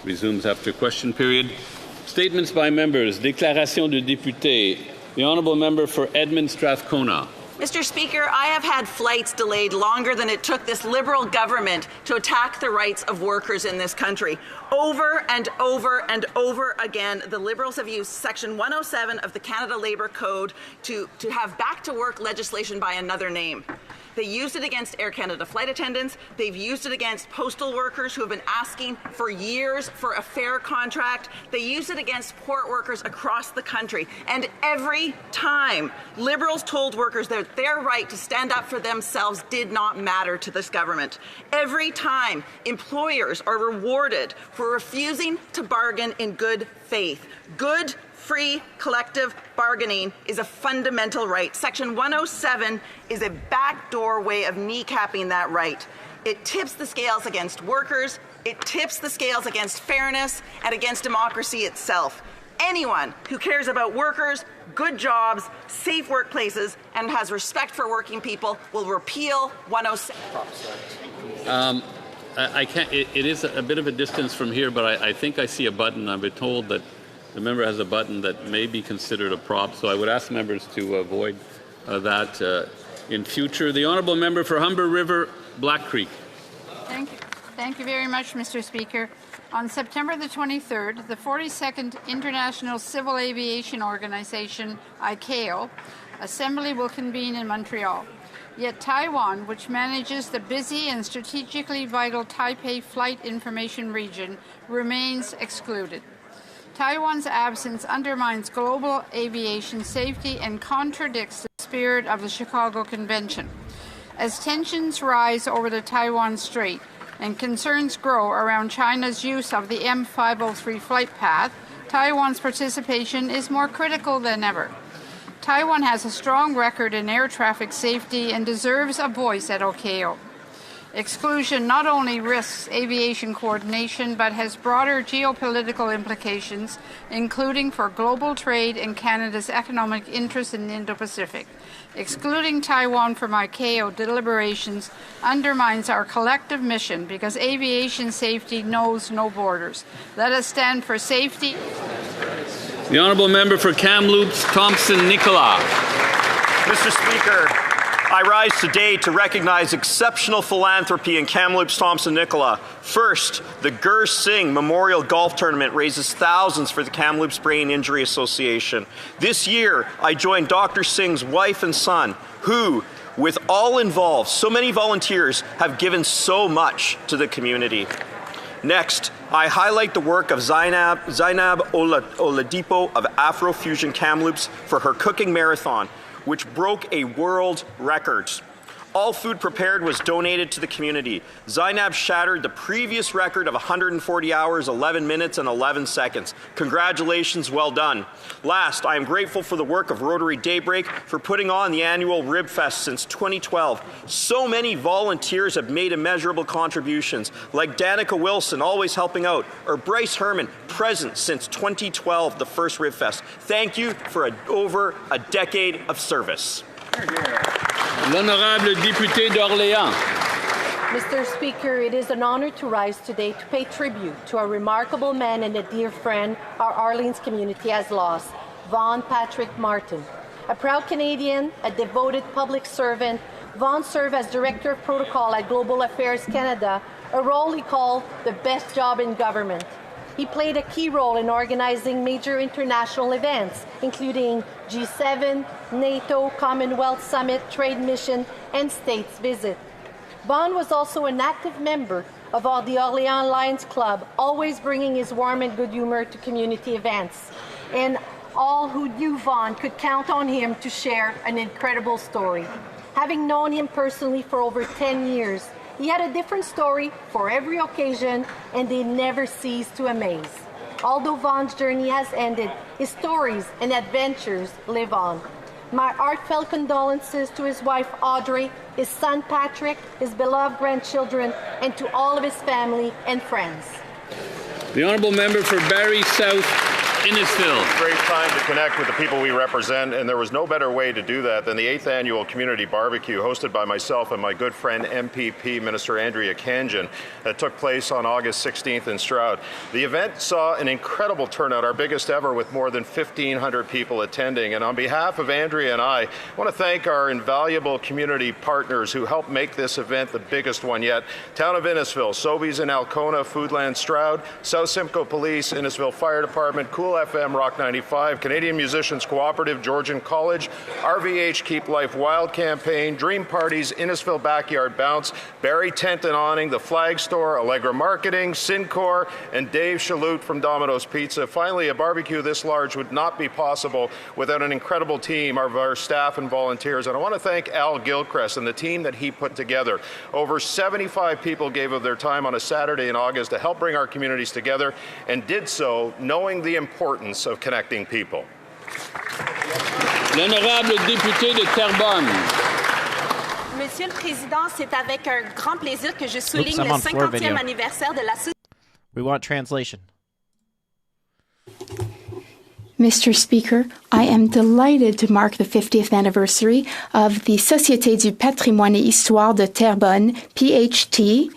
Resumes after question period. Statements by members. Déclaration de député. The honourable member for Edmund Strathcona. Mr. Speaker, I have had flights delayed longer than it took this Liberal government to attack the rights of workers in this country. Over and over and over again, the Liberals have used Section 107 of the Canada Labour Code to have back-to-work legislation by another name. They used it against Air Canada flight attendants. They've used it against postal workers who have been asking for years for a fair contract. They used it against port workers across the country. And every time, Liberals told workers that their right to stand up for themselves did not matter to this government. Every time, employers are rewarded for refusing to bargain in good faith. Good, free, collective bargaining is a fundamental right. Section 107 is a backdoor way of kneecapping that right. It tips the scales against workers, it tips the scales against fairness and against democracy itself. Anyone who cares about workers, good jobs, safe workplaces, and has respect for working people will repeal 107. I can't. It is a bit of a distance from here, but I think I see a button. I've been told that the member has a button that may be considered a prop, so I would ask members to avoid that in future. The honourable member for Humber River, Black Creek. Thank you. Thank you very much, Mr. Speaker. On September the 23rd, the 42nd International Civil Aviation Organization, ICAO, assembly will convene in Montreal. Yet Taiwan, which manages the busy and strategically vital Taipei Flight Information Region, remains excluded. Taiwan's absence undermines global aviation safety and contradicts the spirit of the Chicago Convention. As tensions rise over the Taiwan Strait and concerns grow around China's use of the M503 flight path, Taiwan's participation is more critical than ever. Taiwan has a strong record in air traffic safety and deserves a voice at ICAO. Exclusion not only risks aviation coordination, but has broader geopolitical implications, including for global trade and Canada's economic interests in the Indo-Pacific. Excluding Taiwan from ICAO deliberations undermines our collective mission because aviation safety knows no borders. Let us stand for safety. The honourable member for Kamloops, Thompson Nicola. Mr. Speaker, I rise today to recognize exceptional philanthropy in Kamloops, Thompson Nicola. First, the Gur Singh Memorial Golf Tournament raises thousands for the Kamloops Brain Injury Association. This year, I joined Dr. Singh's wife and son, who, with all involved, so many volunteers, have given so much to the community. Next, I highlight the work of Zainab Oladipo of Afrofusion Kamloops for her cooking marathon, which broke a world record. All food prepared was donated to the community. Zainab shattered the previous record of 140 hours, 11 minutes, and 11 seconds. Congratulations, well done. Last, I am grateful for the work of Rotary Daybreak for putting on the annual Rib Fest since 2012. So many volunteers have made immeasurable contributions, like Danica Wilson, always helping out, or Bryce Herman, present since 2012, the first Rib Fest. Thank you for over a decade of service. L'honorable député d'Orléans. Mr. Speaker, it is an honor to rise today to pay tribute to a remarkable man and a dear friend our Orleans community has lost, Vaughn Patrick Martin. A proud Canadian, a devoted public servant, Vaughn served as Director of Protocol at Global Affairs Canada, a role he called the best job in government. He played a key role in organizing major international events, including G7, NATO, Commonwealth Summit, Trade Mission, and States Visit. Vaughn was also an active member of the Orléans Lions Club, always bringing his warm and good humor to community events. And all who knew Vaughn could count on him to share an incredible story. Having known him personally for over 10 years, he had a different story for every occasion, and they never ceased to amaze. Although Vaughn's journey has ended, his stories and adventures live on. My heartfelt condolences to his wife Audrey, his son Patrick, his beloved grandchildren, and to all of his family and friends. The honourable member for Barrie South, Innisfil. Great time to connect with the people we represent, and there was no better way to do that than the 8th annual community barbecue hosted by myself and my good friend MPP Minister Andrea Khanjin that took place on August 16th in Stroud. The event saw an incredible turnout, our biggest ever, with more than 1,500 people attending. And on behalf of Andrea and I want to thank our invaluable community partners who helped make this event the biggest one yet. Town of Innisfil, Sobeys in Alcona, Foodland Stroud, South Simcoe Police, Innisfil Fire Department, Cool FM, Rock 95, Canadian Musicians Cooperative, Georgian College, RVH Keep Life Wild Campaign, Dream Parties, Innisfil Backyard Bounce, Barry Tent and Awning, The Flag Store, Allegra Marketing, Syncor, and Dave Shaloot from Domino's Pizza. Finally, a barbecue this large would not be possible without an incredible team of our staff and volunteers. And I want to thank Al Gilchrist and the team that he put together. Over 75 people gave of their time on a Saturday in August to help bring our communities together, and did so knowing the importance of connecting people. L'honorable député de Terrebonne. Monsieur le Président, c'est avec un grand plaisir que je souligne le I'm on floor 50e video. anniversaire de la We want translation. Mr. Speaker, I am delighted to mark the 50th anniversary of the Société du Patrimoine et Histoire de Terrebonne, PHT,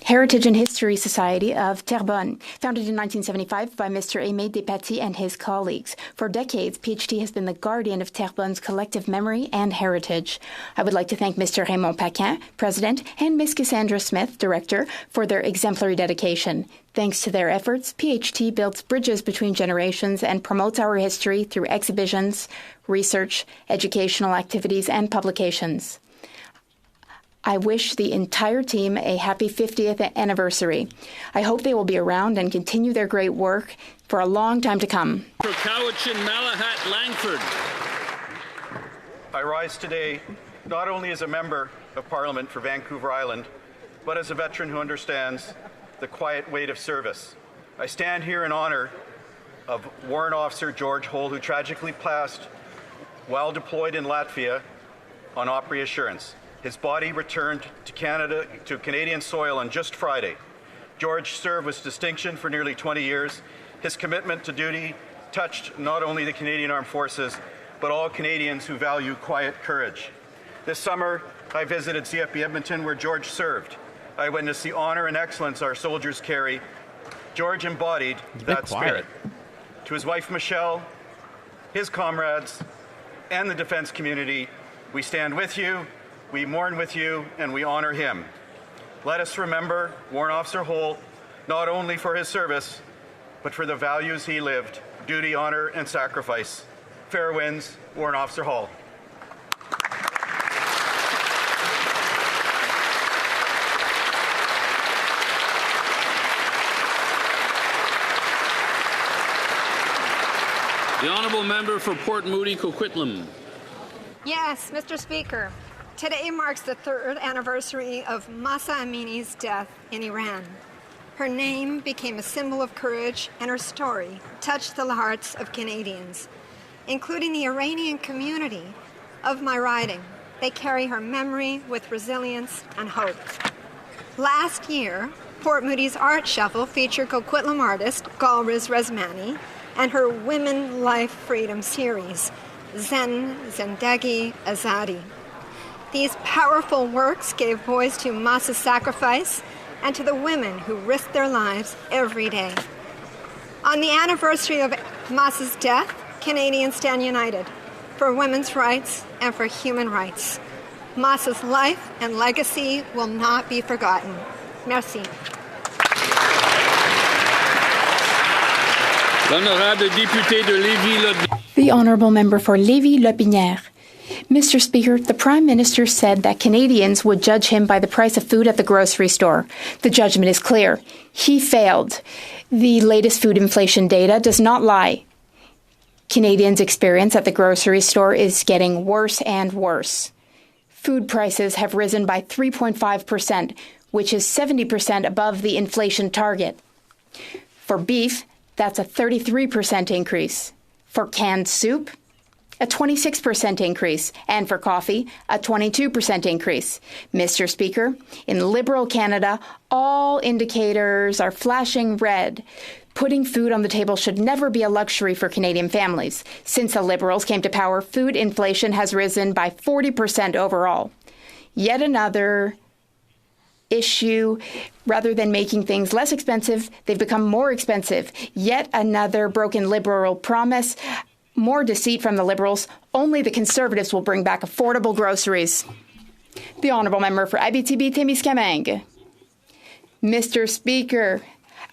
Heritage and History Society of Terrebonne, founded in 1975 by Mr. Aimé Despatie and his colleagues. For decades, PHT has been the guardian of Terrebonne's collective memory and heritage. I would like to thank Mr. Raymond Paquin, President, and Ms. Cassandra Smith, Director, for their exemplary dedication. Thanks to their efforts, PHT builds bridges between generations and promotes our history through exhibitions, research, educational activities, and publications. I wish the entire team a happy 50th anniversary. I hope they will be around and continue their great work for a long time to come. For Cowichan, Malahat, Langford. I rise today not only as a member of Parliament for Vancouver Island, but as a veteran who understands the quiet weight of service. I stand here in honor of Warrant Officer George Hull, who tragically passed while deployed in Latvia on Op Reassurance. His body returned to Canadian soil on just Friday. George served with distinction for nearly 20 years. His commitment to duty touched not only the Canadian Armed Forces, but all Canadians who value quiet courage. This summer, I visited CFB Edmonton, where George served. I witnessed the honor and excellence our soldiers carry. George embodied that spirit. To his wife, Michelle, his comrades, and the defense community, we stand with you, we mourn with you, and we honor him. Let us remember Warrant Officer Hull, not only for his service, but for the values he lived: duty, honor, and sacrifice. Fair winds, Warrant Officer Hull. The Honourable Member for Port Moody, Coquitlam. Yes, Mr. Speaker. Today marks the 3rd anniversary of Mahsa Amini's death in Iran. Her name became a symbol of courage, and her story touched the hearts of Canadians, including the Iranian community of my riding. They carry her memory with resilience and hope. Last year, Port Moody's Art Shuffle featured Coquitlam artist Galriz Resmani and her Women Life Freedom series, Zen Zendegi Azadi. These powerful works gave voice to Mahsa's sacrifice and to the women who risked their lives every day. On the anniversary of Mahsa's death, Canadians stand united for women's rights and for human rights. Mahsa's life and legacy will not be forgotten. Merci. L'honorable député de Lévis-Lotbinière. The Honourable Member for Lévis-Lotbinière. Mr. Speaker, the Prime Minister said that Canadians would judge him by the price of food at the grocery store. The judgment is clear. He failed. The latest food inflation data does not lie. Canadians' experience at the grocery store is getting worse and worse. Food prices have risen by 3.5%, which is 70% above the inflation target. For beef, that's a 33% increase. For canned soup, a 26% increase, and for coffee, a 22% increase. Mr. Speaker, in Liberal Canada, all indicators are flashing red. Putting food on the table should never be a luxury for Canadian families. Since the Liberals came to power, food inflation has risen by 40% overall. Yet another issue. Rather than making things less expensive, they've become more expensive. Yet another broken Liberal promise. More deceit from the Liberals. Only the Conservatives will bring back affordable groceries. The Honourable Member for Abitibi-Témiscamingue. Mr. Speaker,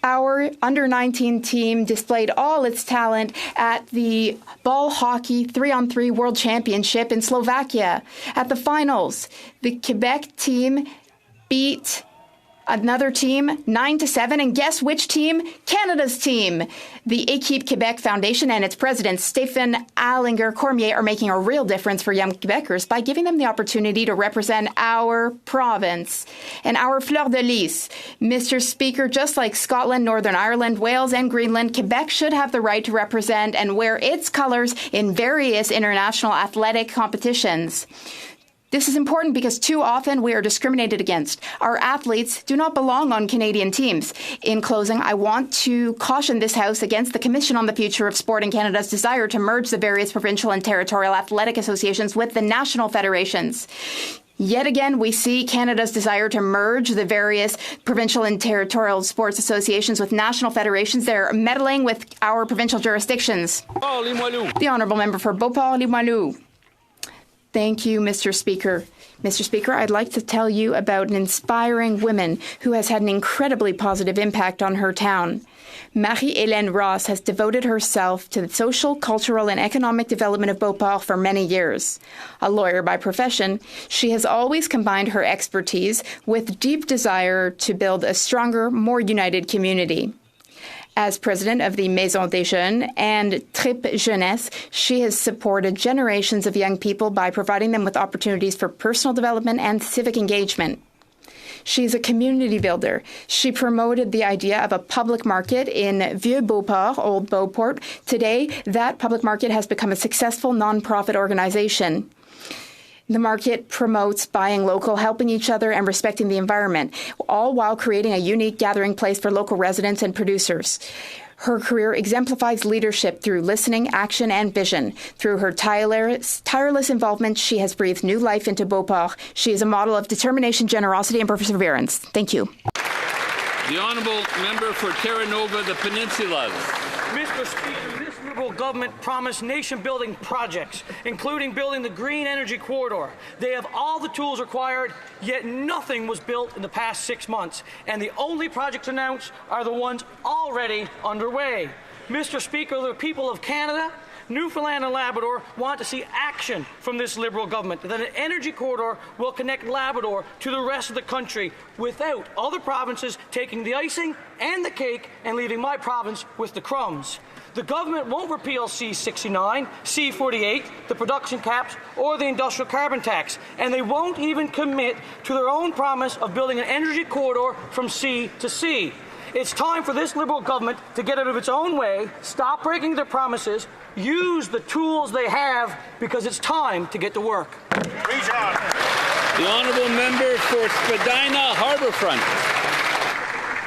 our under-19 team displayed all its talent at the ball hockey 3-on-3 World Championship in Slovakia. At the finals, the Quebec team beat another team 9-7, and guess which team? Canada's team. The Équipe Québec Foundation and its president, Stéphane Allinger-Cormier, are making a real difference for young Quebecers by giving them the opportunity to represent our province and our fleur de lis. Mr. Speaker, just like Scotland, Northern Ireland, Wales, and Greenland, Quebec should have the right to represent and wear its colors in various international athletic competitions. This is important because too often we are discriminated against. Our athletes do not belong on Canadian teams. In closing, I want to caution this House against the Commission on the Future of Sport in Canada's desire to merge the various provincial and territorial athletic associations with the national federations. Yet again, we see Canada's desire to merge the various provincial and territorial sports associations with national federations. They're meddling with our provincial jurisdictions. The Honourable Member for Beauport-Limoilou. Thank you, Mr. Speaker. Mr. Speaker, I'd like to tell you about an inspiring woman who has had an incredibly positive impact on her town. Marie-Hélène Ross has devoted herself to the social, cultural, and economic development of Beauport for many years. A lawyer by profession, she has always combined her expertise with deep desire to build a stronger, more united community. As president of the Maison des Jeunes and Trip Jeunesse, she has supported generations of young people by providing them with opportunities for personal development and civic engagement. She's a community builder. She promoted the idea of a public market in Vieux Beauport, Old Beauport. Today, that public market has become a successful nonprofit organization. The market promotes buying local, helping each other, and respecting the environment, all while creating a unique gathering place for local residents and producers. Her career exemplifies leadership through listening, action, and vision. Through her tireless involvement, she has breathed new life into Beauport. She is a model of determination, generosity, and perseverance. Thank you. The Honourable Member for Terranova, the Peninsulas. Mr. Speaker, this Liberal government promised nation-building projects, including building the Green Energy Corridor. They have all the tools required, yet nothing was built in the past 6 months, and the only projects announced are the ones already underway. Mr. Speaker, the people of Canada, Newfoundland and Labrador want to see action from this Liberal government, that an energy corridor will connect Labrador to the rest of the country without other provinces taking the icing and the cake and leaving my province with the crumbs. The government won't repeal C-69, C-48, the production caps, or the industrial carbon tax, and they won't even commit to their own promise of building an energy corridor from sea to sea. It's time for this Liberal government to get out of its own way, stop breaking their promises, use the tools they have, because it's time to get to work. The Honourable Member for Spadina Harbourfront.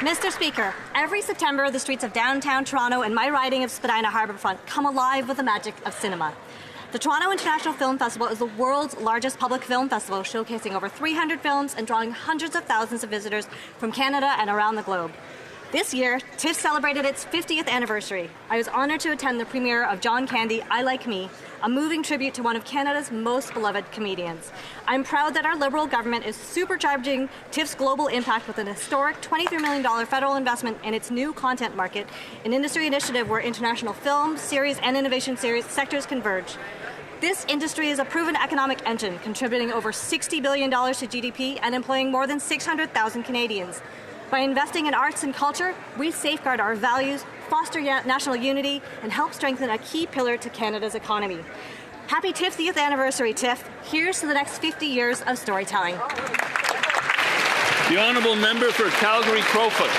Mr. Speaker, every September the streets of downtown Toronto and my riding of Spadina Harbourfront come alive with the magic of cinema. The Toronto International Film Festival is the world's largest public film festival, showcasing over 300 films and drawing hundreds of thousands of visitors from Canada and around the globe. This year, TIFF celebrated its 50th anniversary. I was honoured to attend the premiere of John Candy, I Like Me, a moving tribute to one of Canada's most beloved comedians. I'm proud that our Liberal government is supercharging TIFF's global impact with an historic $23 million federal investment in its new content market, an industry initiative where international film, series, and innovation series sectors converge. This industry is a proven economic engine, contributing over $60 billion to GDP and employing more than 600,000 Canadians. By investing in arts and culture, we safeguard our values, foster national unity, and help strengthen a key pillar to Canada's economy. Happy 50th anniversary, TIFF. Here's to the next 50 years of storytelling. The Honourable Member for Calgary-Crowfoot.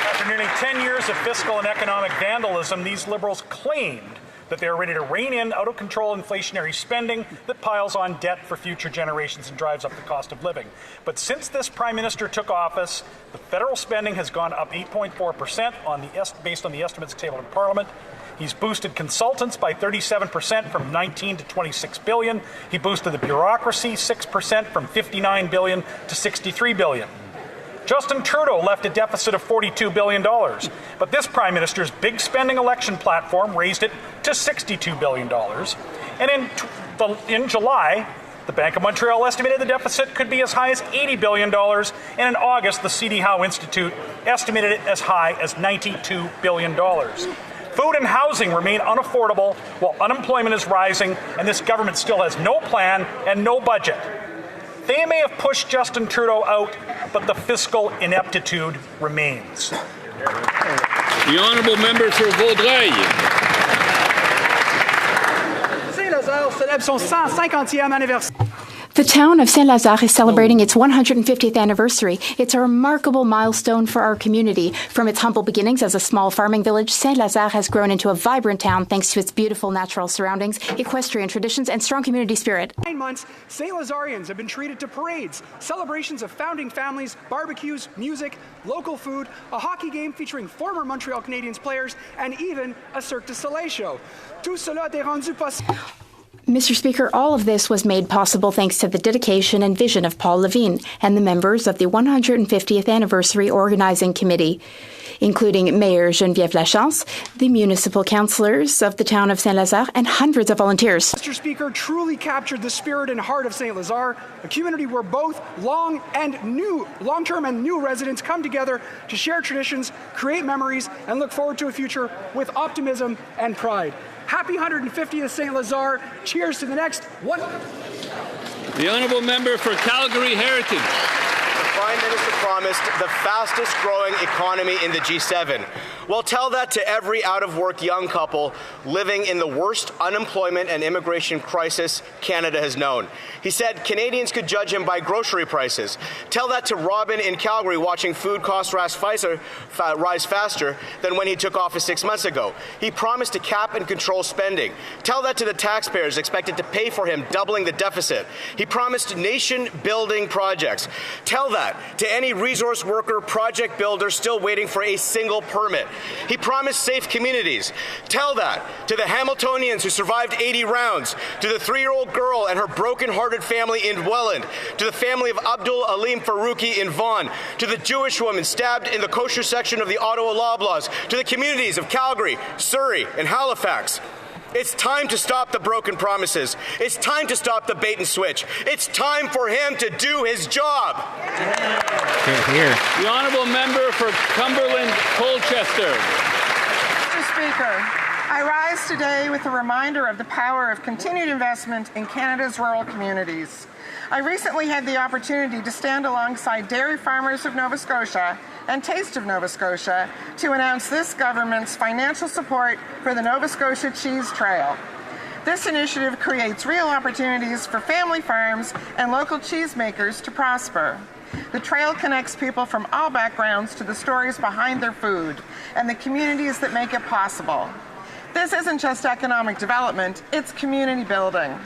After nearly 10 years of fiscal and economic vandalism, these Liberals claimed that they are ready to rein in out-of-control inflationary spending that piles on debt for future generations and drives up the cost of living. But since this Prime Minister took office, the federal spending has gone up 8.4% based on the estimates tabled in Parliament. He's boosted consultants by 37% from 19 to 26 billion. He boosted the bureaucracy 6% from 59 billion to 63 billion. Justin Trudeau left a deficit of $42 billion, but this Prime Minister's big spending election platform raised it to $62 billion. And in July, the Bank of Montreal estimated the deficit could be as high as $80 billion, and in August, the C.D. Howe Institute estimated it as high as $92 billion. Food and housing remain unaffordable while unemployment is rising, and this government still has no plan and no budget. They may have pushed Justin Trudeau out, but the fiscal ineptitude remains. The honourable member for Vaudreuil. Saint-Lazare célèbre son 150e anniversaire. The town of Saint-Lazare is celebrating its 150th anniversary. It's a remarkable milestone for our community. From its humble beginnings as a small farming village, Saint-Lazare has grown into a vibrant town thanks to its beautiful natural surroundings, equestrian traditions, and strong community spirit. 9 months, Saint-Lazarians have been treated to parades, celebrations of founding families, barbecues, music, local food, a hockey game featuring former Montreal Canadiens players, and even a Cirque du Soleil show. Tout cela est rendu possible. Mr. Speaker, all of this was made possible thanks to the dedication and vision of Paul Levine and the members of the 150th Anniversary Organizing Committee, including Mayor Geneviève Lachance, the municipal councillors of the town of Saint-Lazare, and hundreds of volunteers. Mr. Speaker truly captured the spirit and heart of Saint-Lazare, a community where both long-term and new residents come together to share traditions, create memories, and look forward to a future with optimism and pride. Happy 150th Saint-Lazare. Cheers to the next one. The honourable member for Calgary Heritage. The Prime Minister promised the fastest growing economy in the G7. Well, tell that to every out-of-work young couple living in the worst unemployment and immigration crisis Canada has known. He said Canadians could judge him by grocery prices. Tell that to Robin in Calgary watching food costs rise faster than when he took office 6 months ago. He promised to cap and control spending. Tell that to the taxpayers expected to pay for him doubling the deficit. He promised nation-building projects. Tell that to any resource worker, project builder still waiting for a single permit. He promised safe communities. Tell that to the Hamiltonians who survived 80 rounds, to the 3-year-old girl and her broken-hearted family in Welland, to the family of Abdul Alim Farouki in Vaughan, to the Jewish woman stabbed in the kosher section of the Ottawa Loblaws, to the communities of Calgary, Surrey, and Halifax. It's time to stop the broken promises. It's time to stop the bait and switch. It's time for him to do his job. Here. The honourable member for Cumberland Colchester. Mr. Speaker, I rise today with a reminder of the power of continued investment in Canada's rural communities. I recently had the opportunity to stand alongside dairy farmers of Nova Scotia and Taste of Nova Scotia to announce this government's financial support for the Nova Scotia Cheese Trail. This initiative creates real opportunities for family farms and local cheesemakers to prosper. The trail connects people from all backgrounds to the stories behind their food and the communities that make it possible. This isn't just economic development, it's community building.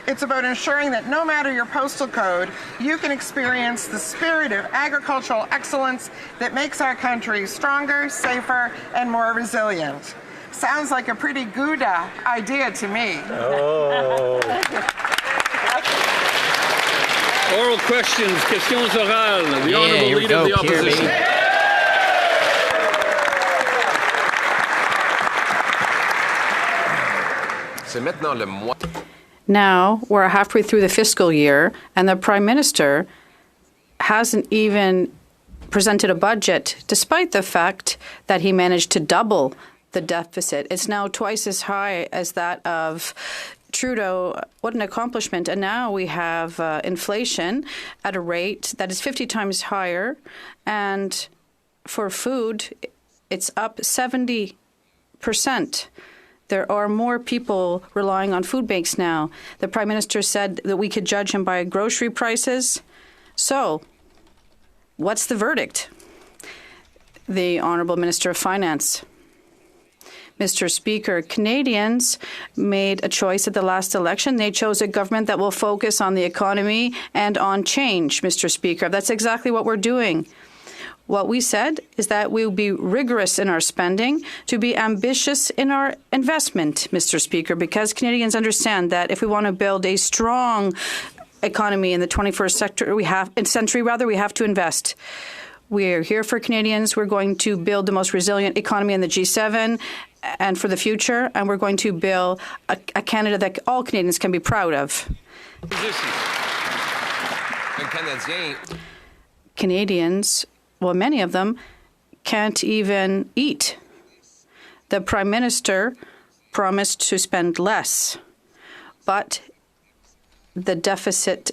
It's about ensuring that no matter your postal code, you can experience the spirit of agricultural excellence that makes our country stronger, safer, and more resilient. Sounds like a pretty Gouda idea to me. Oh. Oral questions, questions orales. The Honourable Leader of the Opposition. Now we're halfway through the fiscal year, and the Prime Minister hasn't even presented a budget, despite the fact that he managed to double the deficit. It's now twice as high as that of Trudeau. What an accomplishment. And now we have inflation at a rate that is 50 times higher. And for food, it's up 70%. There are more people relying on food banks now. The Prime Minister said that we could judge him by grocery prices. So, what's the verdict? The Honourable Minister of Finance. Mr. Speaker, Canadians made a choice at the last election. They chose a government that will focus on the economy and on change, Mr. Speaker. That's exactly what we're doing. What we said is that we will be rigorous in our spending, to be ambitious in our investment, Mr. Speaker, because Canadians understand that if we want to build a strong economy in the 21st century, we have to invest. We're here for Canadians. We're going to build the most resilient economy in the G7 and for the future, and we're going to build a Canada that all Canadians can be proud of. Canadians, well, many of them can't even eat. The Prime Minister promised to spend less, but the deficit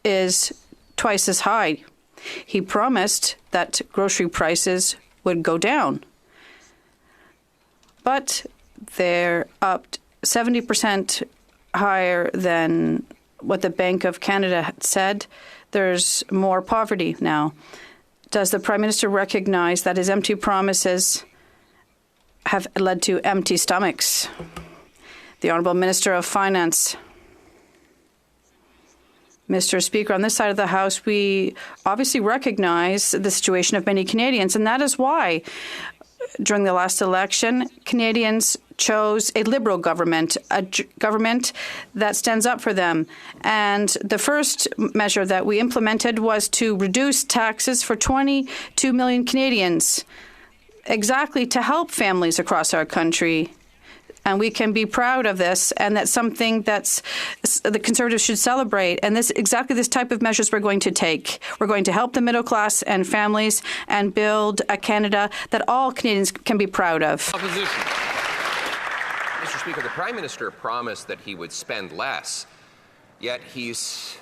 is twice as high. He promised that grocery prices would go down, but they're up 70% higher than what the Bank of Canada had said. There's more poverty now. Does the Prime Minister recognize that his empty promises have led to empty stomachs? The Honourable Minister of Finance. Mr. Speaker, on this side of the House, we obviously recognize the situation of many Canadians, and that is why during the last election, Canadians chose a Liberal government, a government that stands up for them. And the first measure that we implemented was to reduce taxes for 22 million Canadians, exactly to help families across our country. And we can be proud of this, and that's something that's the Conservatives should celebrate. And this exactly this type of measures we're going to take. We're going to help the middle class and families and build a Canada that all Canadians can be proud of. Opposition. Mr. Speaker, the Prime Minister promised that he would spend less, yet his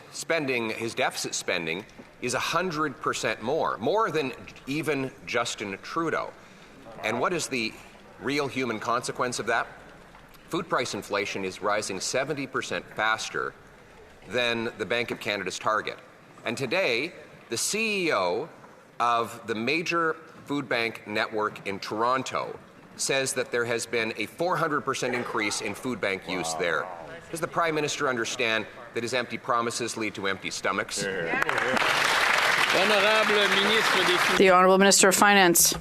deficit spending is 100% more than even Justin Trudeau. And what is the real human consequence of that? Food price inflation is rising 70% faster than the Bank of Canada's target. And today, the CEO of the major food bank network in Toronto says that there has been a 400% increase in food bank use there. Does the Prime Minister understand that his empty promises lead to empty stomachs? The Honourable Minister of Finance.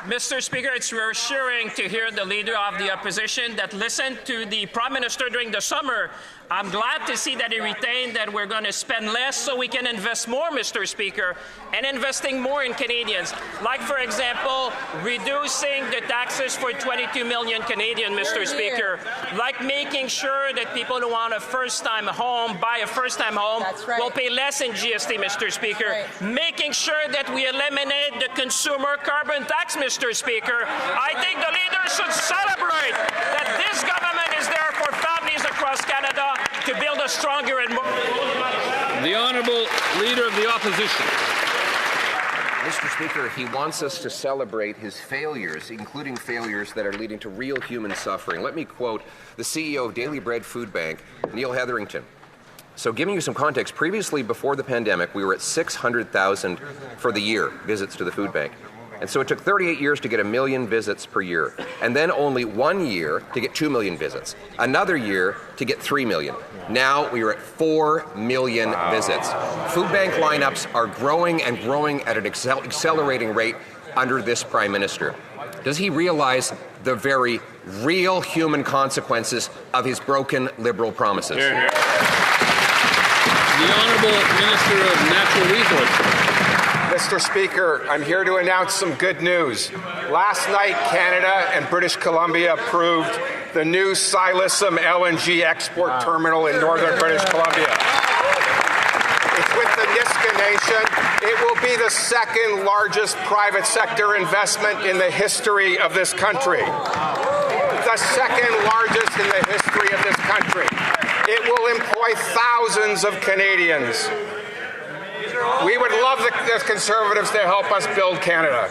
Mr. Speaker, it's reassuring to hear the Leader of the Opposition that listened to the Prime Minister during the summer. I'm glad to see that he retained that we're going to spend less so we can invest more, Mr. Speaker, and investing more in Canadians. Like, for example, reducing the taxes for 22 million Canadians, Mr. Speaker. Like making sure that people who want a first-time home, buy a first-time home, will pay less in GST, Mr. Speaker. Making sure that we eliminate the consumer carbon tax, Mr. Speaker. I think the Leader should celebrate that this government is there for families across Canada to build a stronger and more... The Honourable Leader of the Opposition. Mr. Speaker, he wants us to celebrate his failures, including failures that are leading to real human suffering. Let me quote the CEO of Daily Bread Food Bank, Neil Hetherington. So giving you some context, previously before the pandemic, we were at 600,000 for the year visits to the food bank. And so it took 38 years to get 1 million visits per year, and then only 1 year to get 2 million visits, another year to get 3 million. Now we are at 4 million visits. Food bank lineups are growing and growing at an accelerating rate under this Prime Minister. Does he realize the very real human consequences of his broken Liberal promises? The Honourable Minister of Natural Resources. Mr. Speaker, I'm here to announce some good news. Last night, Canada and British Columbia approved the new Silesome LNG export terminal in northern British Columbia. It's with the Nisga'a Nation. It will be the second largest private sector investment in the history of this country. The second largest in the history of this country. It will employ thousands of Canadians. We would love the Conservatives to help us build Canada.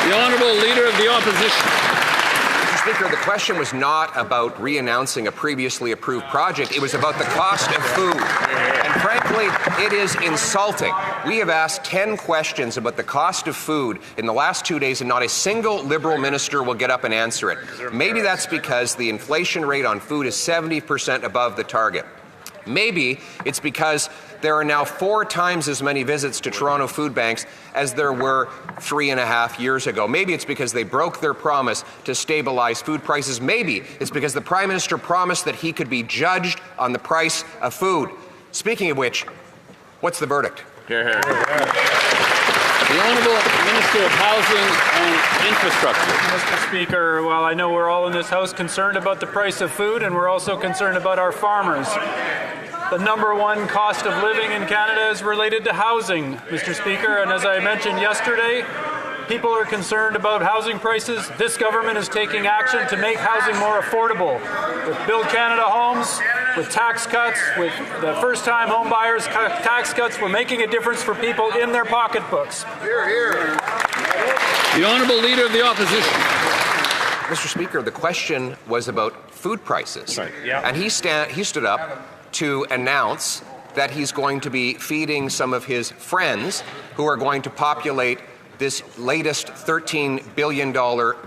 The Honourable Leader of the Opposition. Mr. Speaker, the question was not about re-announcing a previously approved project. It was about the cost of food. And frankly, Frankly, it is insulting. We have asked 10 questions about the cost of food in the last 2 days, and not a single Liberal minister will get up and answer it. Maybe that's because the inflation rate on food is 70% above the target. Maybe it's because there are now 4 times as many visits to Toronto food banks as there were 3.5 years ago. Maybe it's because they broke their promise to stabilize food prices. Maybe it's because the Prime Minister promised that he could be judged on the price of food. Speaking of which, what's the verdict? Hear, hear. The Honourable Minister of Housing and Infrastructure. Mr. Speaker, well, I know we're all in this House concerned about the price of food, and we're also concerned about our farmers. The #1 cost of living in Canada is related to housing, Mr. Speaker, and as I mentioned yesterday, people are concerned about housing prices. This government is taking action to make housing more affordable. With Build Canada Homes, with tax cuts, with the first-time home buyers tax cuts, we're making a difference for people in their pocketbooks. Hear, hear. The Honourable Leader of the Opposition. Mr. Speaker, the question was about food prices. Right. Yeah. And he stood up to announce that he's going to be feeding some of his friends who are going to populate this latest $13 billion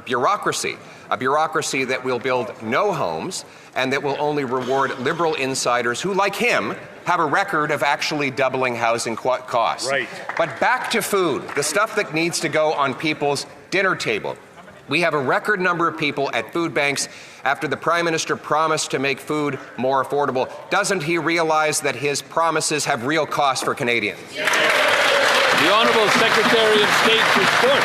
bureaucracy, a bureaucracy that will build no homes and that will only reward Liberal insiders who, like him, have a record of actually doubling housing costs. Right. But back to food, the stuff that needs to go on people's dinner table. We have a record number of people at food banks after the Prime Minister promised to make food more affordable. Doesn't he realize that his promises have real costs for Canadians? The Honourable Secretary of State's report.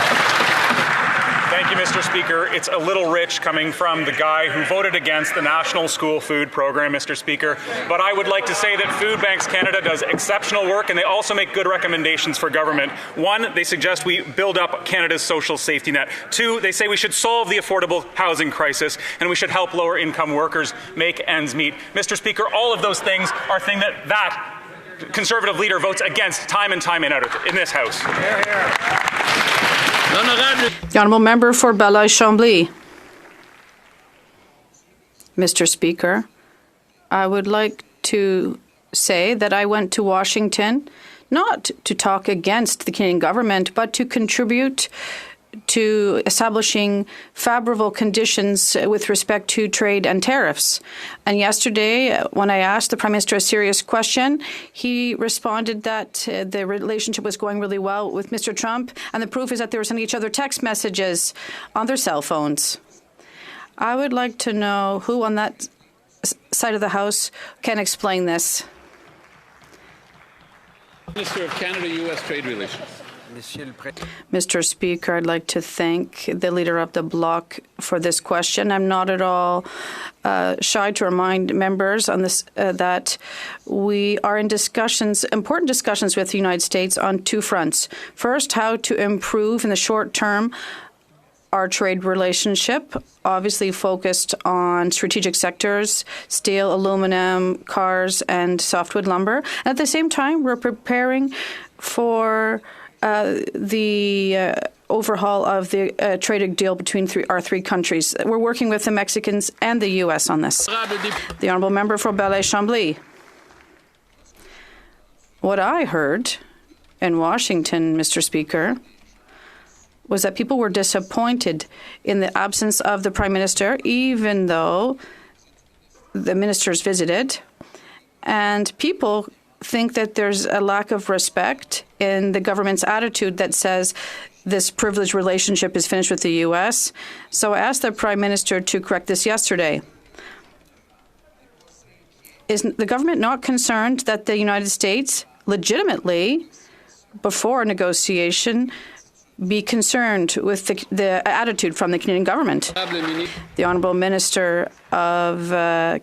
Thank you, Mr. Speaker. It's a little rich coming from the guy who voted against the National School Food Program, Mr. Speaker. But I would like to say that Food Banks Canada does exceptional work, and they also make good recommendations for government. 1, they suggest we build up Canada's social safety net. 2, they say we should solve the affordable housing crisis, and we should help lower-income workers make ends meet. Mr. Speaker, all of those things are things that Conservative leader votes against time and time in this House. The Honourable Member for Belleuil-Chambly. Mr. Speaker, I would like to say that I went to Washington not to talk against the Canadian government, but to contribute to establishing favorable conditions with respect to trade and tariffs. And yesterday, when I asked the Prime Minister a serious question, he responded that the relationship was going really well with Mr. Trump, and the proof is that they were sending each other text messages on their cell phones. I would like to know who on that side of the House can explain this. Minister of Canada-U.S. Trade Relations. Mr. Speaker, I'd like to thank the Leader of the Bloc for this question. I'm not at all shy to remind members on this that we are in discussions, important discussions with the United States on 2 fronts. First, how to improve in the short term our trade relationship, obviously focused on strategic sectors, steel, aluminum, cars, and softwood lumber. And at the same time, we're preparing for the overhaul of the trade deal between our 3 countries. We're working with the Mexicans and the U.S. on this. The Honourable Member for Belleuil-Chambly. What I heard in Washington, Mr. Speaker, was that people were disappointed in the absence of the Prime Minister, even though the ministers visited, and people think that there's a lack of respect in the government's attitude that says this privileged relationship is finished with the U.S. So I asked the Prime Minister to correct this yesterday. Is the government not concerned that the United States legitimately, before a negotiation, be concerned with the attitude from the Canadian government? The Honourable Minister of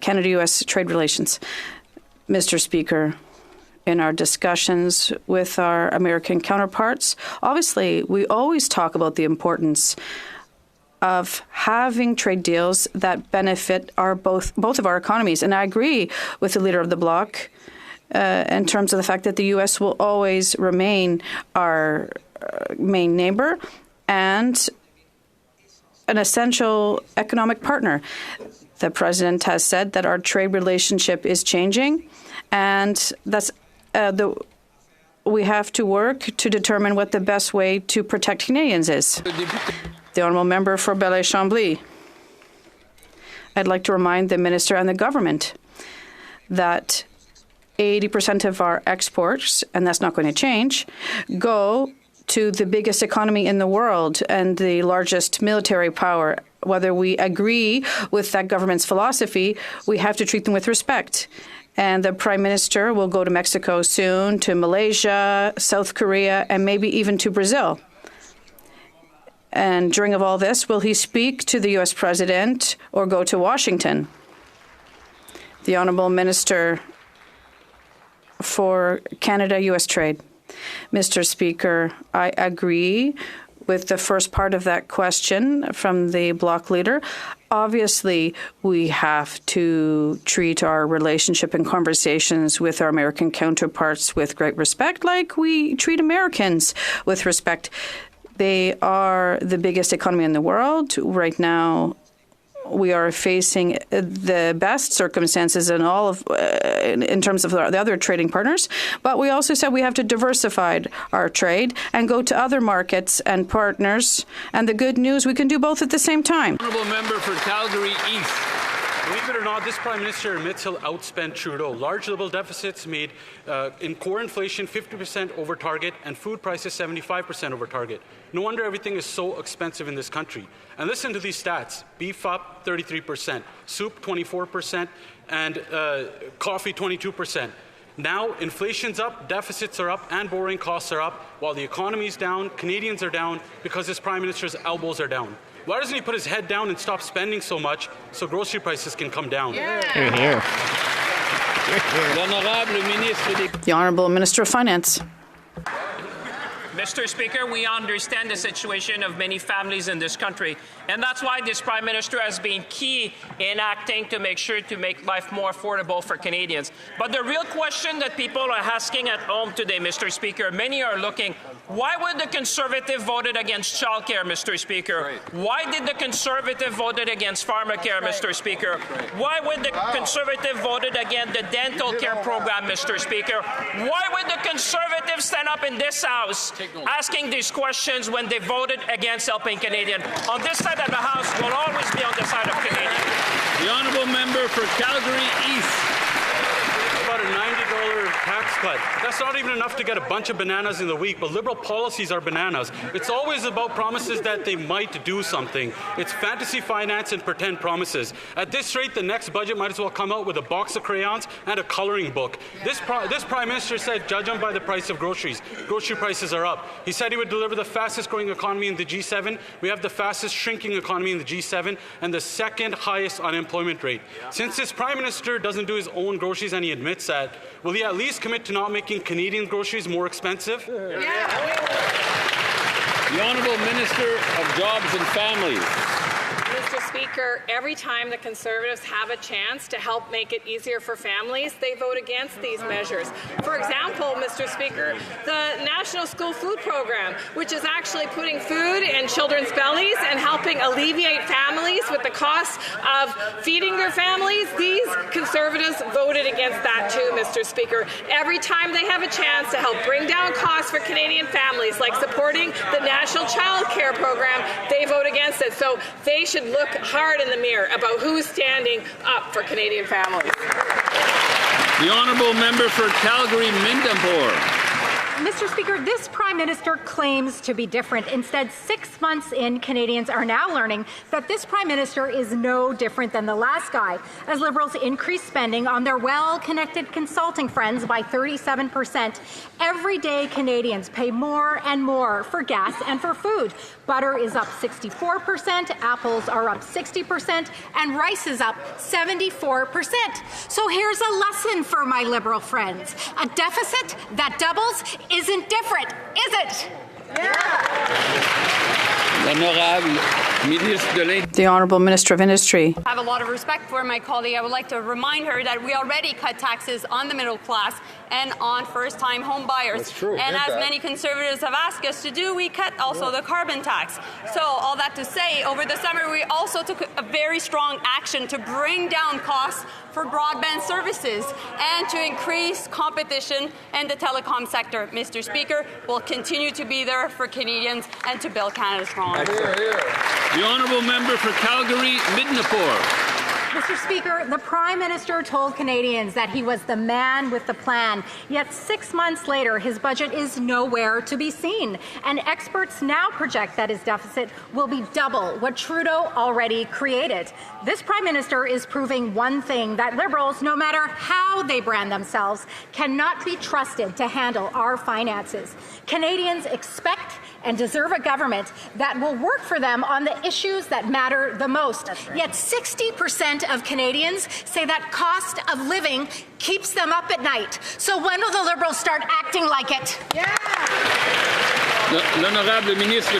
Canada-U.S. Trade Relations. Mr. Speaker, in our discussions with our American counterparts, obviously, we always talk about the importance of having trade deals that benefit both of our economies. And I agree with the Leader of the Bloc in terms of the fact that the U.S. will always remain our main neighbor and an essential economic partner. The President has said that our trade relationship is changing, and that's we have to work to determine what the best way to protect Canadians is. The honourable member for Belleuil-Chambly. I'd like to remind the minister and the government that 80% of our exports, and that's not going to change, go to the biggest economy in the world and the largest military power. Whether we agree with that government's philosophy, we have to treat them with respect. And the Prime Minister will go to Mexico soon, to Malaysia, South Korea, and maybe even to Brazil. And during all this, will he speak to the U.S. President or go to Washington? The Honourable Minister for Canada-U.S. Trade. Mr. Speaker, I agree with the first part of that question from the Bloc leader. Obviously, we have to treat our relationship and conversations with our American counterparts with great respect, like we treat Americans with respect. They are the biggest economy in the world. Right now, we are facing the best circumstances in all of, in terms of the other trading partners. But we also said we have to diversify our trade and go to other markets and partners. And the good news, we can do both at the same time. Honourable member for Calgary East. Believe it or not, this Prime Minister admits he'll outspend Trudeau. Large Liberal deficits made in core inflation 50% over target and food prices 75% over target. No wonder everything is so expensive in this country. And listen to these stats. Beef up 33%, soup 24%, and coffee 22%. Now, inflation's up, deficits are up, and borrowing costs are up, while the economy's down, Canadians are down, because this Prime Minister's elbows are down. Why doesn't he put his head down and stop spending so much so grocery prices can come down? Hear, hear. The Honourable Minister of Finance. Mr. Speaker, we understand the situation of many families in this country, and that's why this Prime Minister has been key in acting to make sure to make life more affordable for Canadians. But the real question that people are asking at home today, Mr. Speaker, many are looking, why would the Conservative voted against childcare, Mr. Speaker? Right. Why did the Conservative voted against pharmacare, Mr. Speaker? Why would the Conservative voted against the dental care program, Mr. Speaker? Why would the Conservatives stand up in this House asking these questions when they voted against helping Canadians? On this side of the House, we'll always be on the side of Canadians. The honourable member for Calgary East. About a $90 tax cut. That's not even enough to get a bunch of bananas in the week, but Liberal policies are bananas. It's always about promises that they might do something. It's fantasy finance and pretend promises. At this rate, the next budget might as well come out with a box of crayons and a colouring book. This Prime Minister said, judge them by the price of groceries. Grocery prices are up. He said he would deliver the fastest growing economy in the G7. We have the fastest shrinking economy in the G7 and the second highest unemployment rate. Since this Prime Minister doesn't do his own groceries and he admits that, will he at least commit to not making Canadian groceries more expensive? Yeah. The Honourable Minister of Jobs and Families. Mr. Speaker, every time the Conservatives have a chance to help make it easier for families, they vote against these measures. For example, Mr. Speaker, the National School Food Program, which is actually putting food in children's bellies and helping alleviate families with the cost of feeding their families, these Conservatives voted against that too, Mr. Speaker. Every time they have a chance to help bring down costs for Canadian families, like supporting the National Child Care Program, they vote against it. So they should look hard in the mirror about who's standing up for Canadian families. The honourable member for Calgary-Mindamore. Mr. Speaker, this Prime Minister claims to be different. Instead, 6 months in, Canadians are now learning that this Prime Minister is no different than the last guy, as Liberals increase spending on their well-connected consulting friends by 37%. Every day, Canadians pay more and more for gas and for food. Butter is up 64%, apples are up 60%, and rice is up 74%. So here's a lesson for my Liberal friends. A deficit that doubles isn't different, is it? The Honourable Minister of Industry. I have a lot of respect for my colleague. I would like to remind her that we already cut taxes on the middle class and on first-time home buyers. That's true. And as many Conservatives have asked us to do, we cut also the carbon tax. So all that to say, over the summer we also took a very strong action to bring down costs for broadband services and to increase competition in the telecom sector. Mr. Speaker, we'll continue to be there for Canadians and to build Canada strong. The honourable member for Calgary, Midnapore. Mr. Speaker, the Prime Minister told Canadians that he was the man with the plan, yet 6 months later, his budget is nowhere to be seen. And experts now project that his deficit will be double what Trudeau already created. This Prime Minister is proving one thing, that Liberals, no matter how they brand themselves, cannot be trusted to handle our finances. Canadians expect and deserve a government that will work for them on the issues that matter the most. Yet 60% of Canadians say that cost of living keeps them up at night. So when will the Liberals start acting like it?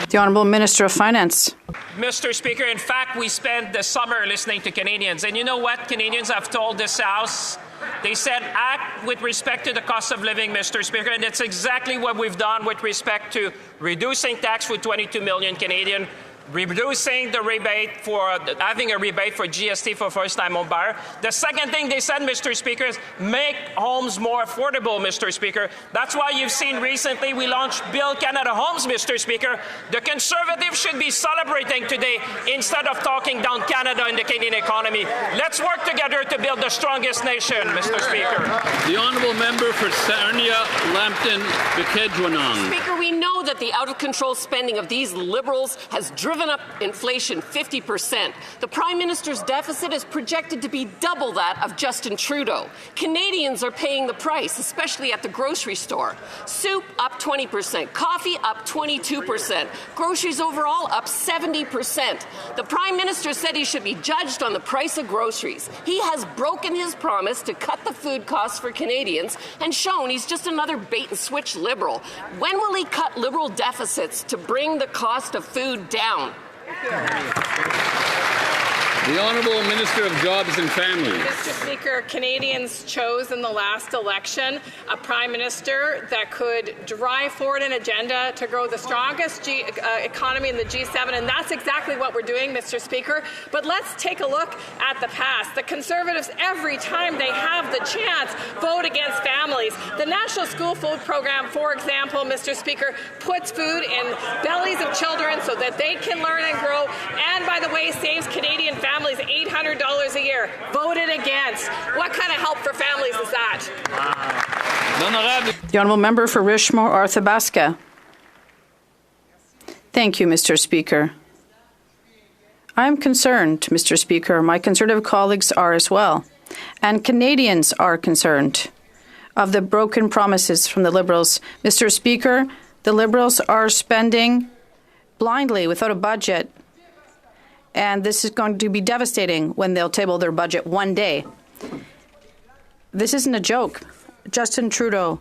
The Honourable Minister of Finance. Mr. Speaker, in fact, we spent the summer listening to Canadians. And you know what Canadians have told this House? They said act with respect to the cost of living, Mr. Speaker, and that's exactly what we've done with respect to reducing tax for 22 million Canadians, reducing the rebate for having a rebate for GST for first-time home buyer. The second thing they said, Mr. Speaker, is make homes more affordable, Mr. Speaker. That's why you've seen recently we launched Build Canada Homes, Mr. Speaker. The Conservatives should be celebrating today instead of talking down Canada and the Canadian economy. Let's work together to build the strongest nation, Mr. Speaker. The honourable member for Sarnia, Lambton, Bukidjwanong. Speaker, we know that the out-of-control spending of these Liberals has driven up inflation 50%. The Prime Minister's deficit is projected to be double that of Justin Trudeau. Canadians are paying the price, especially at the grocery store. Soup up 20%, coffee up 22%, groceries overall up 70%. The Prime Minister said he should be judged on the price of groceries. He has broken his promise to cut the food costs for Canadians and shown he's just another bait-and-switch Liberal. When will he cut Liberal deficits to bring the cost of food down? The Honourable Minister of Jobs and Families. Mr. Speaker, Canadians chose in the last election a Prime Minister that could drive forward an agenda to grow the strongest economy in the G7, and that's exactly what we're doing, Mr. Speaker. But let's take a look at the past. The Conservatives, every time they have the chance, vote against families. The National School Food Program, for example, Mr. Speaker, puts food in bellies of children so that they can learn and grow, and, by the way, saves Canadian families $800 a year. Voted against. What kind of help for families is that? The Honourable Member for Richmond, Arthabaska. Thank you, Mr. Speaker. I am concerned, Mr. Speaker. My Conservative colleagues are as well. And Canadians are concerned of the broken promises from the Liberals. Mr. Speaker, the Liberals are spending blindly without a budget. And this is going to be devastating when they'll table their budget one day. This isn't a joke. Justin Trudeau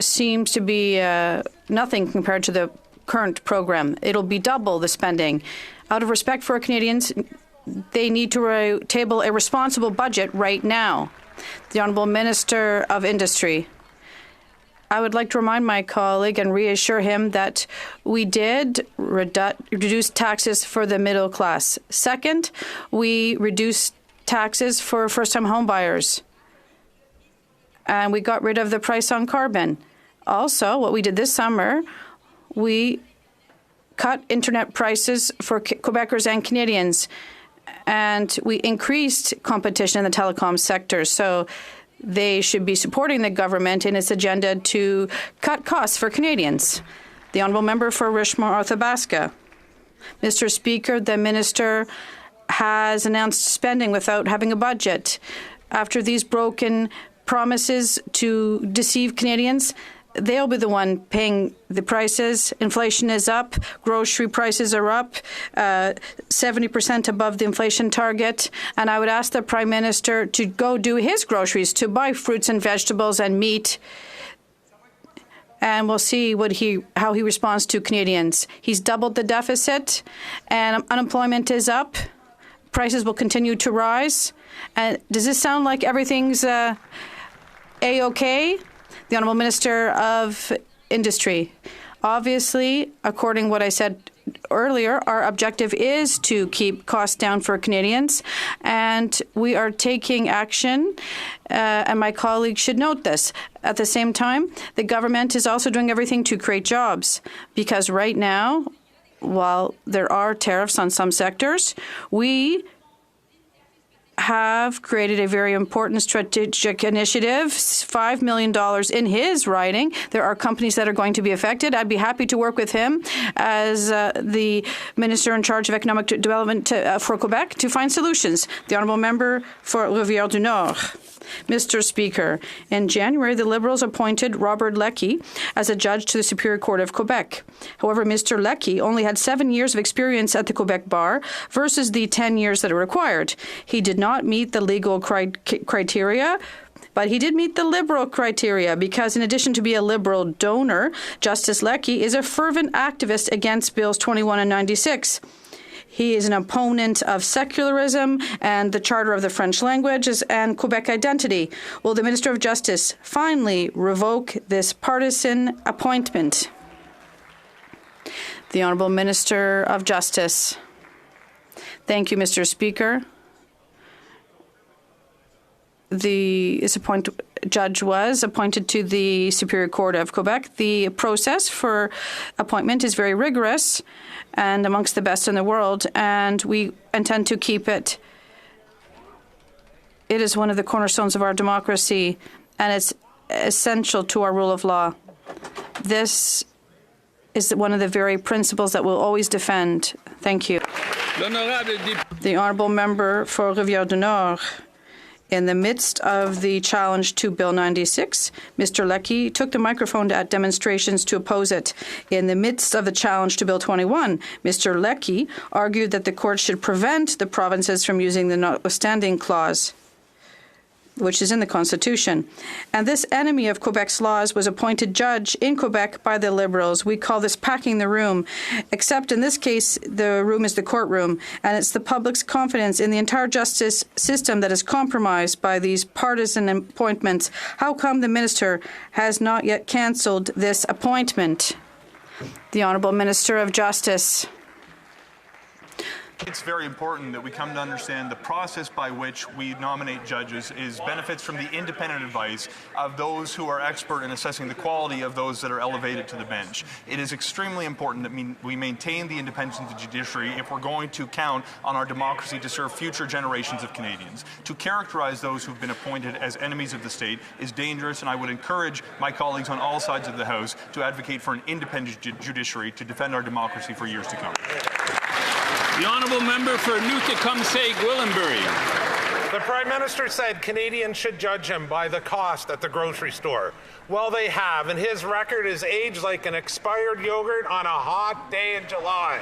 seems to be nothing compared to the current program. It'll be double the spending. Out of respect for Canadians, they need to table a responsible budget right now. The Honourable Minister of Industry. I would like to remind my colleague and reassure him that we did reduce taxes for the middle class. Second, we reduced taxes for first-time home buyers. And we got rid of the price on carbon. Also, what we did this summer, we cut internet prices for Quebecers and Canadians. And we increased competition in the telecom sector. So they should be supporting the government in its agenda to cut costs for Canadians. The Honourable Member for Richmond, Arthabaska. Mr. Speaker, the Minister has announced spending without having a budget. After these broken promises to deceive Canadians, they'll be the one paying the prices. Inflation is up. Grocery prices are up, 70% above the inflation target. And I would ask the Prime Minister to go do his groceries, to buy fruits and vegetables and meat. And we'll see how he responds to Canadians. He's doubled the deficit, and unemployment is up. Prices will continue to rise. And does this sound like everything's A-OK? The Honourable Minister of Industry. Obviously, according to what I said earlier, our objective is to keep costs down for Canadians, and we are taking action, and my colleagues should note this. At the same time, the government is also doing everything to create jobs, because right now, while there are tariffs on some sectors, we have created a very important strategic initiative, $5 million in his riding. There are companies that are going to be affected. I'd be happy to work with him as the Minister in charge of Economic Development for Quebec to find solutions. The Honourable Member for Rivière-du-Nord. Mr. Speaker, in January, the Liberals appointed Robert Leckie as a judge to the Superior Court of Quebec. However, Mr. Leckie only had 7 years of experience at the Quebec bar versus the 10 years that are required. He did not meet the legal criteria, but he did meet the Liberal criteria because, in addition to being a Liberal donor, Justice Leckie is a fervent activist against Bills 21 and 96. He is an opponent of secularism and the Charter of the French languages and Quebec identity. Will the Minister of Justice finally revoke this partisan appointment? The Honourable Minister of Justice. Thank you, Mr. Speaker. This judge was appointed to the Superior Court of Quebec. The process for appointment is very rigorous and amongst the best in the world, and we intend to keep it. It is one of the cornerstones of our democracy, and it's essential to our rule of law. This is one of the very principles that we'll always defend. Thank you. The Honourable Member for Rivière-du-Nord. In the midst of the challenge to Bill 96, Mr. Leckie took the microphone at demonstrations to oppose it. In the midst of the challenge to Bill 21, Mr. Leckie argued that the court should prevent the provinces from using the notwithstanding clause, which is in the Constitution. And this enemy of Quebec's laws was appointed judge in Quebec by the Liberals. We call this packing the room, except in this case, the room is the courtroom, and it's the public's confidence in the entire justice system that is compromised by these partisan appointments. How come the minister has not yet cancelled this appointment? The Honourable Minister of Justice. It's very important that we come to understand the process by which we nominate judges is benefits from the independent advice of those who are expert in assessing the quality of those that are elevated to the bench. It is extremely important that we maintain the independence of the judiciary if we're going to count on our democracy to serve future generations of Canadians. To characterize those who've been appointed as enemies of the state is dangerous, and I would encourage my colleagues on all sides of the House to advocate for an independent judiciary to defend our democracy for years to come. The Honourable Member for Newt-Tecumseh-Gwillimbury. The Prime Minister said Canadians should judge him by the cost at the grocery store. Well, they have, and his record is aged like an expired yogurt on a hot day in July.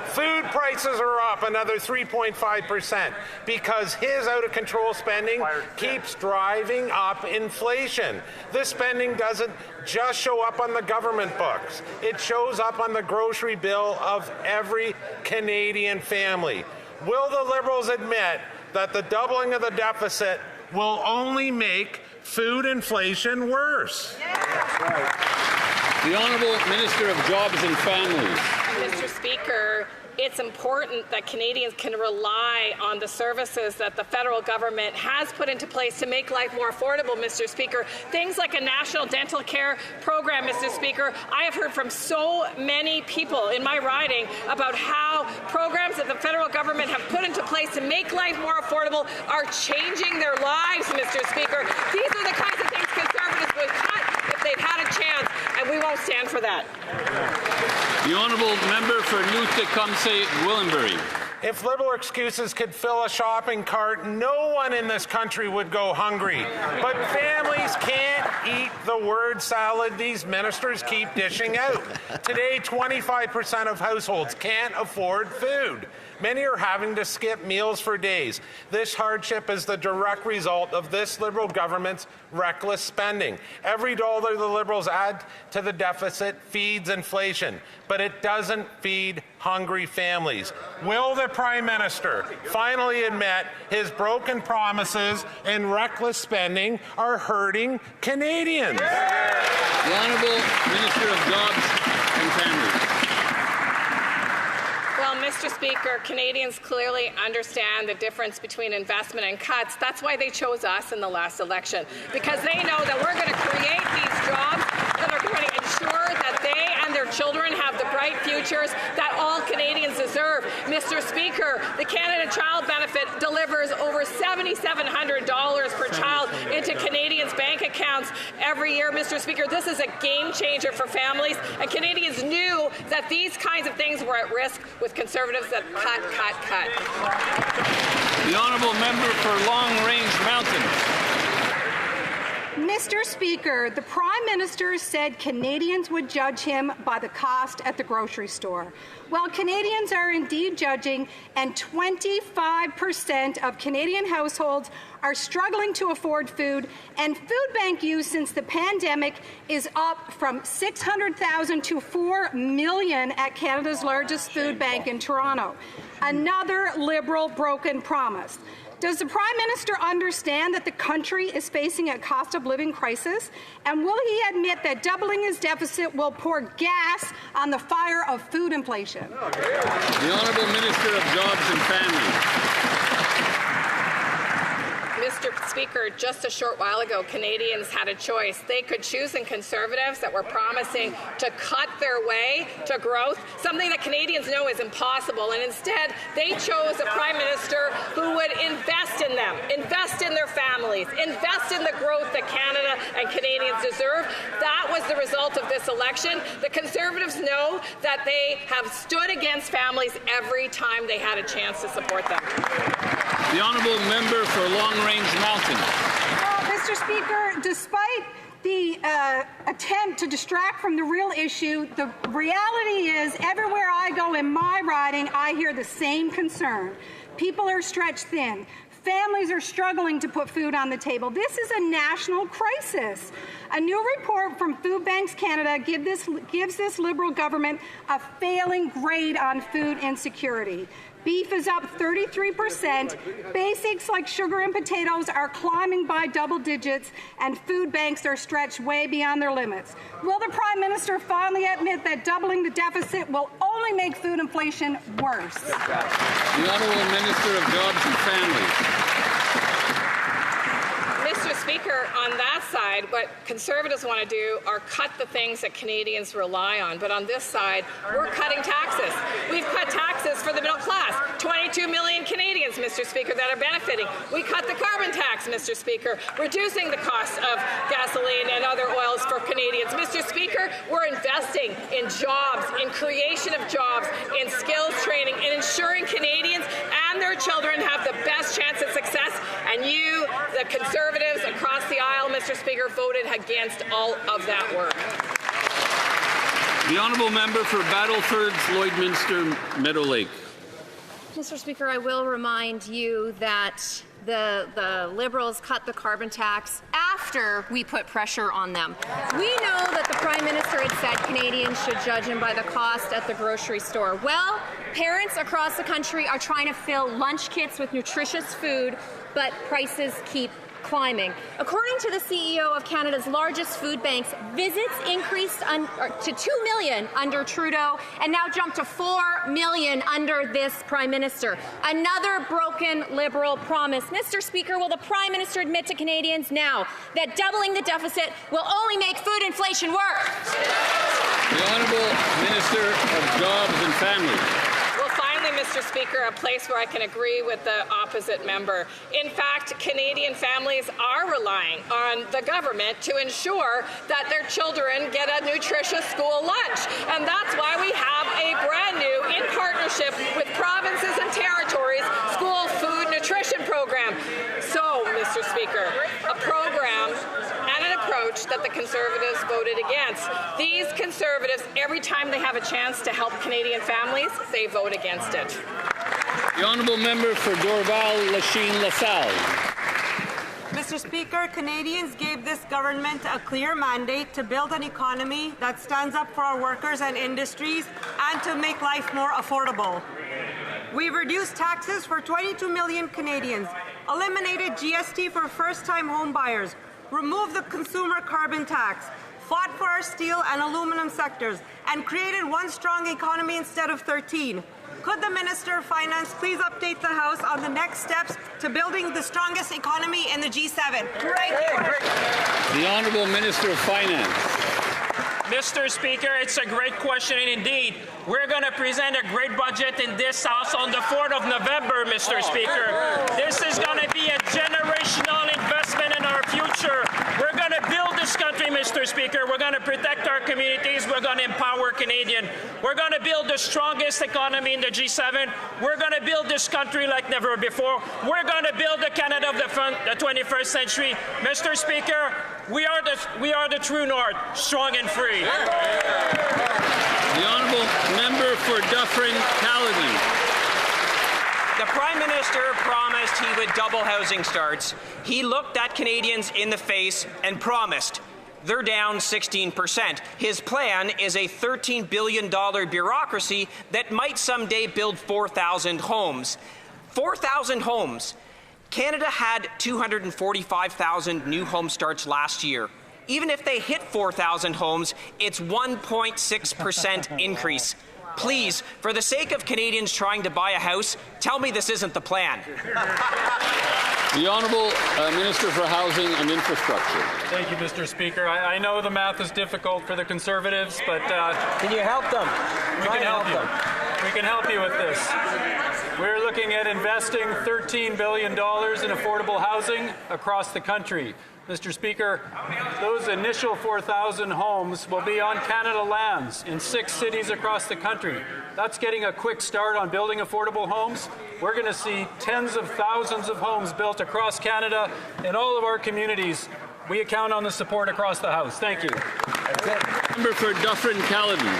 Food prices are up another 3.5% because his out-of-control spending keeps driving up inflation. This spending doesn't just show up on the government books. It shows up on the grocery bill of every Canadian family. Will the Liberals admit that the doubling of the deficit will only make food inflation worse? The Honourable Minister of Jobs and Families. Mr. Speaker, it's important that Canadians can rely on the services that the federal government has put into place to make life more affordable, Mr. Speaker. Things like a national dental care program, Mr. Speaker. I have heard from so many people in my riding about how programs that the federal government have put into place to make life more affordable are changing their lives, Mr. Speaker. These are the kinds of things Conservatives would cut if they'd had a chance, and we won't stand for that. The Honourable Member for Newt-Tecumseh-Gwillimbury. If Liberal excuses could fill a shopping cart, no one in this country would go hungry. But families can't eat the word salad these ministers keep dishing out. Today, 25% of households can't afford food. Many are having to skip meals for days. This hardship is the direct result of this Liberal government's reckless spending. Every dollar the Liberals add to the deficit feeds inflation, but it doesn't feed hungry families. Will the Prime Minister finally admit his broken promises and reckless spending are hurting Canadians? The Honourable Minister of Jobs and Families. Well, Mr. Speaker, Canadians clearly understand the difference between investment and cuts. That's why they chose us in the last election, because they know that we're going to create these jobs that are going to ensure that they and their children have the bright futures that all Canadians deserve. Mr. Speaker, the Canada Child Benefit delivers over $7,700 per child into Canadians' bank accounts every year. Mr. Speaker, this is a game changer for families, and Canadians knew that these kinds of things were at risk with Conservatives that cut. The Honourable Member for Long Range Mountains. Mr. Speaker, the Prime Minister said Canadians would judge him by the cost at the grocery store. Well, Canadians are indeed judging, and 25% of Canadian households are struggling to afford food, and food bank use since the pandemic is up from 600,000 to 4 million at Canada's largest food bank in Toronto. Another Liberal broken promise. Does the Prime Minister understand that the country is facing a cost of living crisis? And will he admit that doubling his deficit will pour gas on the fire of food inflation? The Honourable Minister of Jobs and Families. Mr. Speaker, just a short while ago, Canadians had a choice. They could choose in Conservatives that were promising to cut their way to growth, something that Canadians know is impossible, and instead they chose a Prime Minister who would invest in them, invest in their families, invest in the growth that Canada and Canadians deserve. That was the result of this election. The Conservatives know that they have stood against families every time they had a chance to support them. The Honourable Member for Long Range Mountains. Mr. Speaker, despite the attempt to distract from the real issue, the reality is everywhere I go in my riding, I hear the same concern. People are stretched thin. Families are struggling to put food on the table. This is a national crisis. A new report from Food Banks Canada gives this Liberal government a failing grade on food insecurity. Beef is up 33%, basics like sugar and potatoes are climbing by double digits, and food banks are stretched way beyond their limits. Will the Prime Minister finally admit that doubling the deficit will only make food inflation worse? The Honourable Minister of Jobs and Families. Mr. Speaker, on that side, what Conservatives want to do are cut the things that Canadians rely on. But on this side, we're cutting taxes. We've cut taxes for the middle class. 22 million Canadians, Mr. Speaker, that are benefiting. We cut the carbon tax, Mr. Speaker, reducing the cost of gasoline and other oils for Canadians. Mr. Speaker, we're investing in jobs, in creation of jobs, in skills training, in ensuring Canadians and their children have the best chance at success. And you, the Conservatives across the aisle, Mr. Speaker, voted against all of that work. The Honourable Member for Battlefords, Lloydminster, Meadow Lake. Mr. Speaker, I will remind you that the Liberals cut the carbon tax after we put pressure on them. We know that the Prime Minister had said Canadians should judge him by the cost at the grocery store. Well, parents across the country are trying to fill lunch kits with nutritious food, but prices keep climbing. According to the CEO of Canada's largest food banks, visits increased to 2 million under Trudeau and now jumped to 4 million under this Prime Minister. Another broken Liberal promise. Mr. Speaker, will the Prime Minister admit to Canadians now that doubling the deficit will only make food inflation worse? The Honourable Minister of Jobs and Families. Well, finally, Mr. Speaker, a place where I can agree with the opposite member. In fact, Canadian families are relying on the government to ensure that their children get a nutritious school lunch. And that's why we have a brand new, in partnership with provinces and territories, school food nutrition program. So, Mr. Speaker, a program and an approach that the Conservatives voted against. These Conservatives, every time they have a chance to help Canadian families, they vote against it. The Honourable Member for Dorval, Lachine, LaSalle. Mr. Speaker, Canadians gave this government a clear mandate to build an economy that stands up for our workers and industries and to make life more affordable. We've reduced taxes for 22 million Canadians, eliminated GST for first-time home buyers, removed the consumer carbon tax, fought for our steel and aluminum sectors, and created one strong economy instead of 13. Could the Minister of Finance please update the House on the next steps to building the strongest economy in the G7? Thank you. The Honourable Minister of Finance. Mr. Speaker, it's a great question, and indeed, we're going to present a great budget in this House on the 4th of November, Mr. Speaker. This is going to be a generational investment in our future. We're going to build this country, Mr. Speaker. We're going to protect our communities. We're going to empower Canadians. We're going to build the strongest economy in the G7. We're going to build this country like never before. We're going to build the Canada of the 21st century. Mr. Speaker, we are the true north, strong and free. The Honourable Member for Dufferin-Caledon. The Prime Minister promised he would double housing starts. He looked at Canadians in the face and promised. They're down 16%. His plan is a $13 billion bureaucracy that might someday build 4,000 homes. 4,000 homes. Canada had 245,000 new home starts last year. Even if they hit 4,000 homes, it's 1.6% increase. Please, for the sake of Canadians trying to buy a house, tell me this isn't the plan. The Honourable Minister for Housing and Infrastructure. Thank you, Mr. Speaker. I know the math is difficult for the Conservatives, but can you help them? We can help you. We can help you with this. We're looking at investing $13 billion in affordable housing across the country. Mr. Speaker, those initial 4,000 homes will be on Canada lands in 6 cities across the country. That's getting a quick start on building affordable homes. We're going to see tens of thousands of homes built across Canada in all of our communities. We count on the support across the House. Thank you. Member for Dufferin-Caledon.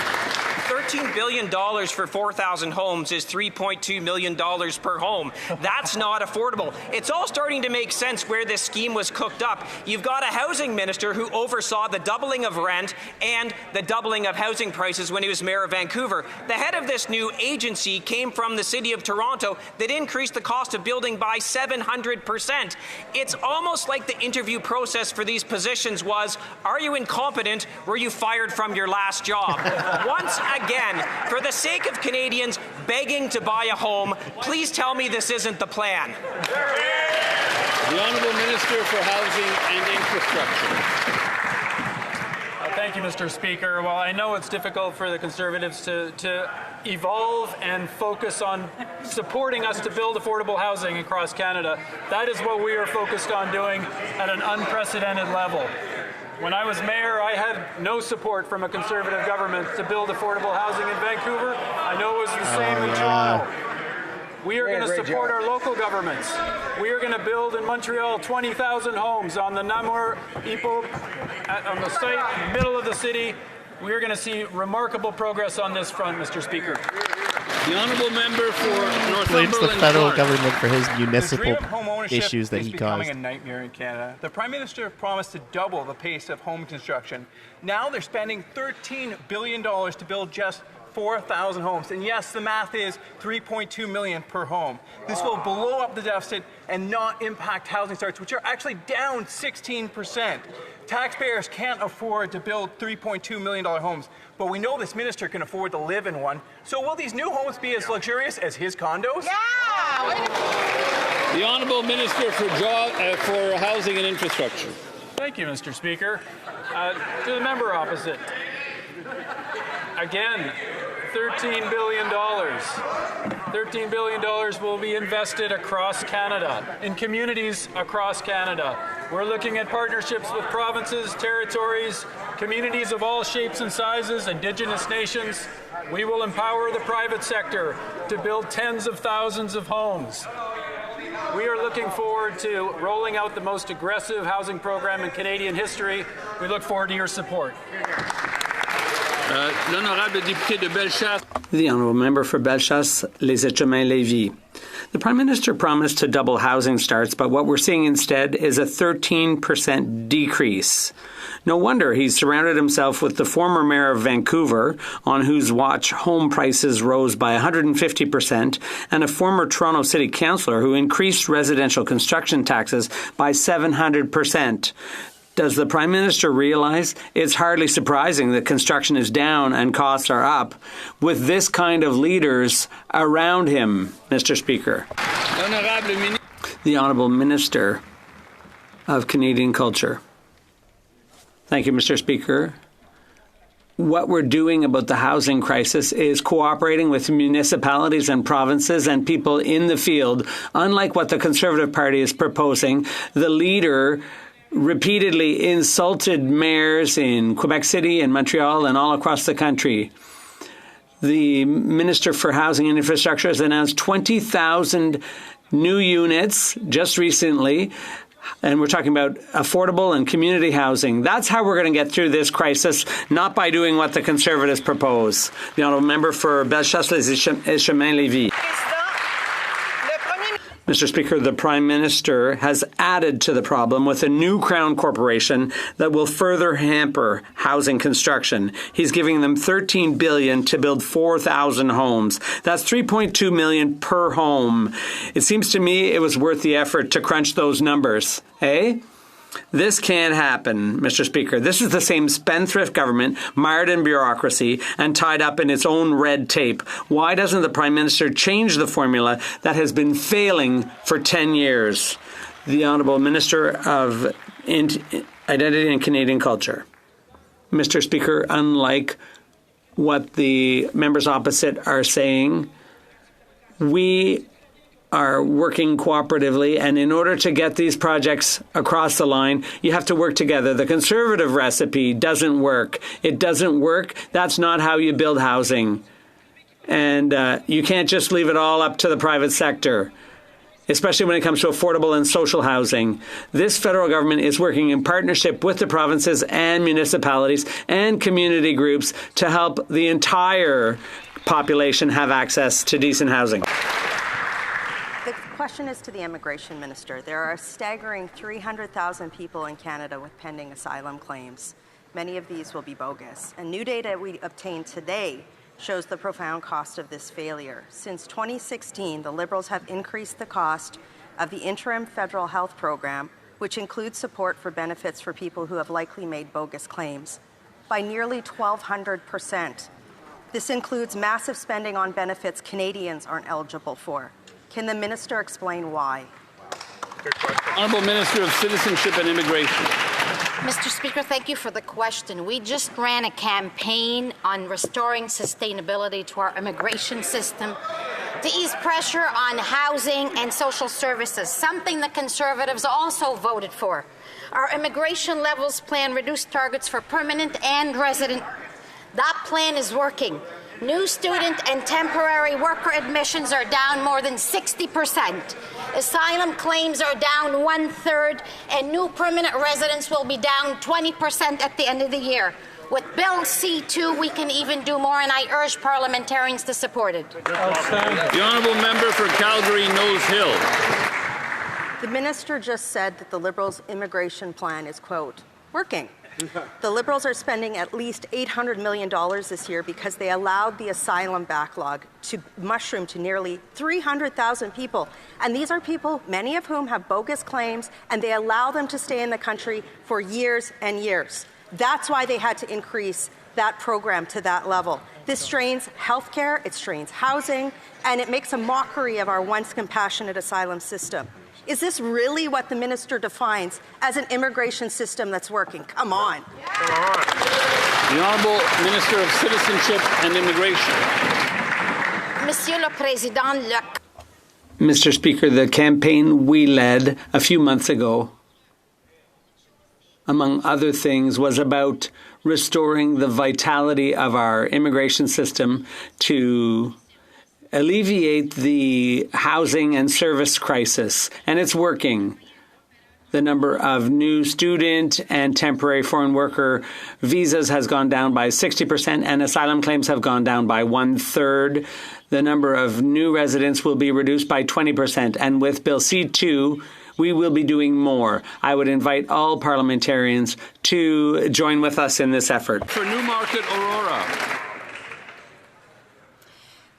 $13 billion for 4,000 homes is $3.2 million per home. That's not affordable. It's all starting to make sense where this scheme was cooked up. You've got a housing minister who oversaw the doubling of rent and the doubling of housing prices when he was mayor of Vancouver. The head of this new agency came from the city of Toronto that increased the cost of building by 700%. It's almost like the interview process for these positions was, are you incompetent? Were you fired from your last job? Once again, for the sake of Canadians begging to buy a home, please tell me this isn't the plan. The Honourable Minister for Housing and Infrastructure. Thank you, Mr. Speaker. Well, I know it's difficult for the Conservatives to evolve and focus on supporting us to build affordable housing across Canada. That is what we are focused on doing at an unprecedented level. When I was mayor, I had no support from a Conservative government to build affordable housing in Vancouver. I know it was the same in Toronto. We are going to support our local governments. We are going to build in Montreal 20,000 homes on the Namur Ipo, on the site, middle of the city. We are going to see remarkable progress on this front, Mr. Speaker. The Honourable Member for Northumberland. Blames the federal government for his The municipal dream of home ownership issues that is he becoming caused. a nightmare in Canada. The Prime Minister promised to double the pace of home construction. Now they're spending $13 billion to build just 4,000 homes. And yes, the math is $3.2 million per home. This will blow up the deficit and not impact housing starts, which are actually down 16%. Taxpayers can't afford to build $3.2 million homes, but we know this minister can afford to live in one. So will these new homes be as luxurious as his condos? The Honourable Minister for Housing and Infrastructure. Thank you, Mr. Speaker. To the member opposite. Again, $13 billion. $13 billion will be invested across Canada, in communities across Canada. We're looking at partnerships with provinces, territories, communities of all shapes and sizes, Indigenous nations. We will empower the private sector to build tens of thousands of homes. We are looking forward to rolling out the most aggressive housing program in Canadian history. We look forward to your support. L'honorable député de Bellechasse. The honourable member for Bellechasse, Les Etchemins-Lévis. The Prime Minister promised to double housing starts, but what we're seeing instead is a 13% decrease. No wonder he's surrounded himself with the former mayor of Vancouver, on whose watch home prices rose by 150%, and a former Toronto City Councillor who increased residential construction taxes by 700%. Does the Prime Minister realize it's hardly surprising that construction is down and costs are up with this kind of leaders around him, Mr. Speaker? The Honourable Minister of Canadian Culture. Thank you, Mr. Speaker. What we're doing about the housing crisis is cooperating with municipalities and provinces and people in the field. Unlike what the Conservative Party is proposing, the leader repeatedly insulted mayors in Quebec City and Montreal and all across the country. The Minister for Housing and Infrastructure has announced 20,000 new units just recently, and we're talking about affordable and community housing. That's how we're going to get through this crisis, not by doing what the Conservatives propose. The Honourable Member for Bellechasse-Les Etchemins-Lévis. Mr. Speaker, the Prime Minister has added to the problem with a new Crown Corporation that will further hamper housing construction. He's giving them $13 billion to build 4,000 homes. That's $3.2 million per home. It seems to me it was worth the effort to crunch those numbers. Eh? This can't happen, Mr. Speaker. This is the same spendthrift government mired in bureaucracy and tied up in its own red tape. Why doesn't the Prime Minister change the formula that has been failing for 10 years? The Honourable Minister of Identity and Canadian Culture. Mr. Speaker, unlike what the members opposite are saying, we are working cooperatively, and in order to get these projects across the line, you have to work together. The Conservative recipe doesn't work. It doesn't work. That's not how you build housing. And you can't just leave it all up to the private sector, especially when it comes to affordable and social housing. This federal government is working in partnership with the provinces and municipalities and community groups to help the entire population have access to decent housing. The question is to the Immigration Minister. There are a staggering 300,000 people in Canada with pending asylum claims. Many of these will be bogus. And new data we obtained today shows the profound cost of this failure. Since 2016, the Liberals have increased the cost of the interim federal health program, which includes support for benefits for people who have likely made bogus claims, by nearly 1,200%. This includes massive spending on benefits Canadians aren't eligible for. Can the minister explain why? Honourable Minister of Citizenship and Immigration. Mr. Speaker, thank you for the question. We just ran a campaign on restoring sustainability to our immigration system to ease pressure on housing and social services, something the Conservatives also voted for. Our immigration levels plan reduced targets for permanent and resident. That plan is working. New student and temporary worker admissions are down more than 60%. Asylum claims are down 1/3, and new permanent residents will be down 20% at the end of the year. With Bill C-2, we can even do more, and I urge parliamentarians to support it. The Honourable Member for Calgary-Nose Hill. The minister just said that the Liberals' immigration plan is, quote, working. The Liberals are spending at least $800 million this year because they allowed the asylum backlog to mushroom to nearly 300,000 people. And these are people, many of whom have bogus claims, and they allow them to stay in the country for years and years. That's why they had to increase that program to that level. This strains healthcare, it strains housing, and it makes a mockery of our once compassionate asylum system. Is this really what the minister defines as an immigration system that's working? Come on. The Honourable Minister of Citizenship and Immigration. Monsieur le Président, Mr. Speaker, the campaign we led a few months ago, among other things, was about restoring the vitality of our immigration system to alleviate the housing and service crisis, and it's working. The number of new student and temporary foreign worker visas has gone down by 60%, and asylum claims have gone down by 1/3. The number of new residents will be reduced by 20%, and with Bill C-2, we will be doing more. I would invite all parliamentarians to join with us in this effort. For Newmarket, Aurora.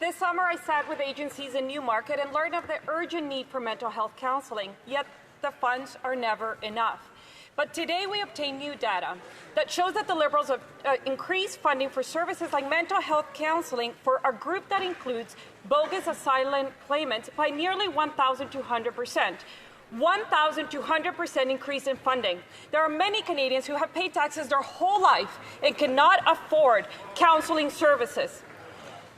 This summer, I sat with agencies in Newmarket and learned of the urgent need for mental health counseling, yet the funds are never enough. But today we obtained new data that shows that the Liberals have increased funding for services like mental health counseling for a group that includes bogus asylum claimants by nearly 1,200%. 1,200% increase in funding. There are many Canadians who have paid taxes their whole life and cannot afford counseling services.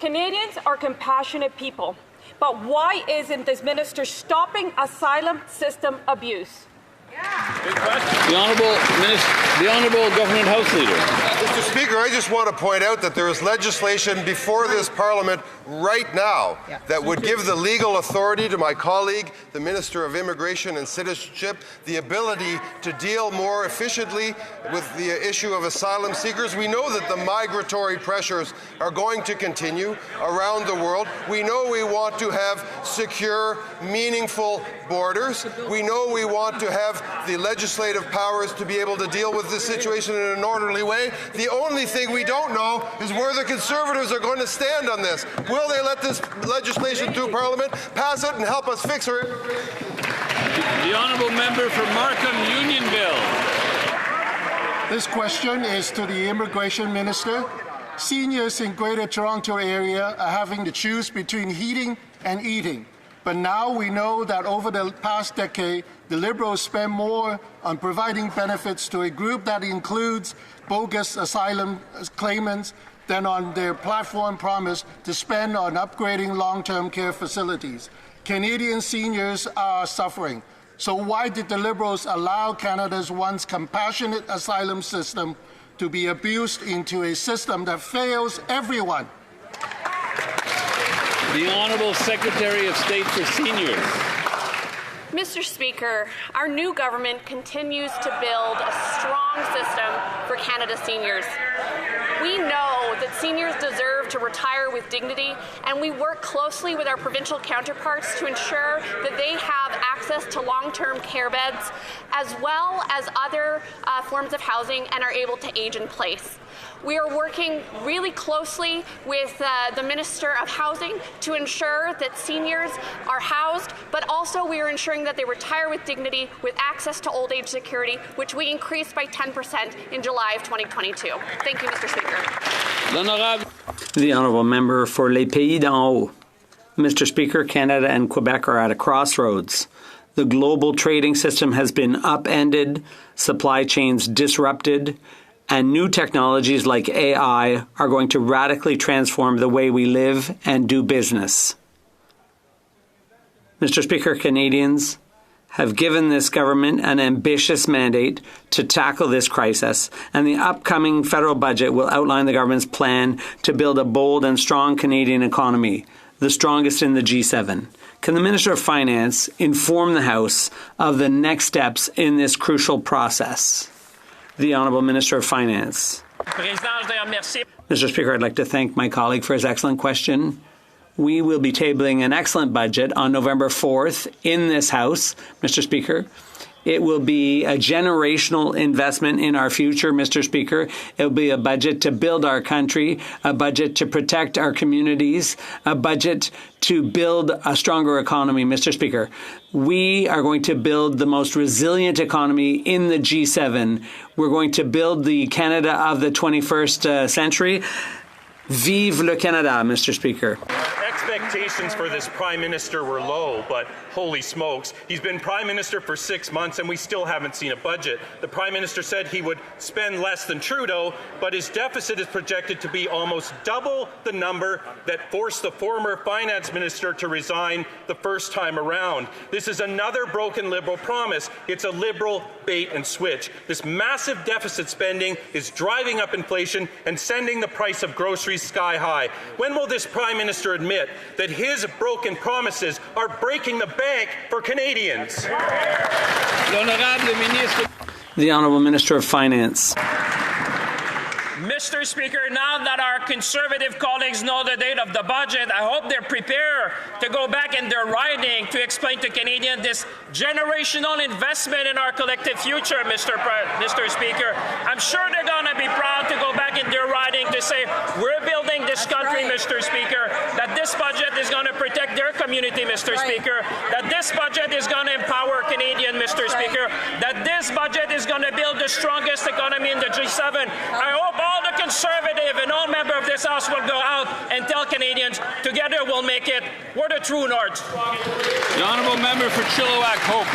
Canadians are compassionate people, but why isn't this minister stopping asylum system abuse? The Honourable Government House Leader. Mr. Speaker, I just want to point out that there is legislation before this Parliament right now that would give the legal authority to my colleague, the Minister of Immigration and Citizenship, the ability to deal more efficiently with the issue of asylum seekers. We know that the migratory pressures are going to continue around the world. We know we want to have secure, meaningful borders. We know we want to have the legislative powers to be able to deal with this situation in an orderly way. The only thing we don't know is where the Conservatives are going to stand on this. Will they let this legislation through Parliament, pass it, and help us fix her? The Honourable Member for Markham Unionville. This question is to the Immigration Minister. Seniors in Greater Toronto Area are having to choose between heating and eating. But now we know that over the past decade, the Liberals spend more on providing benefits to a group that includes bogus asylum claimants than on their platform promise to spend on upgrading long-term care facilities. Canadian seniors are suffering. So why did the Liberals allow Canada's once compassionate asylum system to be abused into a system that fails everyone? The Honourable Secretary of State for Seniors. Mr. Speaker, our new government continues to build a strong system for Canada's seniors. We know that seniors deserve to retire with dignity, and we work closely with our provincial counterparts to ensure that they have access to long-term care beds as well as other forms of housing and are able to age in place. We are working really closely with the Minister of Housing to ensure that seniors are housed, but also we are ensuring that they retire with dignity with access to old age security, which we increased by 10% in July of 2022. Thank you, Mr. Speaker. The Honourable Member for Les Pays d'en Haut. Mr. Speaker, Canada and Quebec are at a crossroads. The global trading system has been upended, supply chains disrupted, and new technologies like AI are going to radically transform the way we live and do business. Mr. Speaker, Canadians have given this government an ambitious mandate to tackle this crisis, and the upcoming federal budget will outline the government's plan to build a bold and strong Canadian economy, the strongest in the G7. Can the Minister of Finance inform the House of the next steps in this crucial process? The Honourable Minister of Finance. Mr. Speaker, I'd like to thank my colleague for his excellent question. We will be tabling an excellent budget on November 4th in this House, Mr. Speaker. It will be a generational investment in our future, Mr. Speaker. It will be a budget to build our country, a budget to protect our communities, a budget to build a stronger economy, Mr. Speaker. We are going to build the most resilient economy in the G7. We're going to build the Canada of the 21st century. Vive le Canada, Mr. Speaker. Expectations for this Prime Minister were low, but holy smokes, he's been Prime Minister for 6 months and we still haven't seen a budget. The Prime Minister said he would spend less than Trudeau, but his deficit is projected to be almost double the number that forced the former Finance Minister to resign the first time around. This is another broken Liberal promise. It's a Liberal bait and switch. This massive deficit spending is driving up inflation and sending the price of groceries sky high. When will this Prime Minister admit admit that his broken promises are breaking the bank for Canadians? The Honourable Minister of Finance. Mr. Speaker, now that our Conservative colleagues know the date of the budget, I hope they're prepared to go back in their riding to explain to Canadians this generational investment in our collective future, Mr. Speaker. I'm sure they're going to be proud to go back in their riding to say, we're building this country, Mr. Speaker, that this budget is going to protect their community, Mr. Speaker, that this budget is going to empower Canadians, Mr. Speaker, that this budget is going to build the strongest economy in the G7. I hope all the Conservative and all members of this House will go out and tell Canadians, together we'll make it. We're the true North. The Honourable Member for Chilliwack Hope.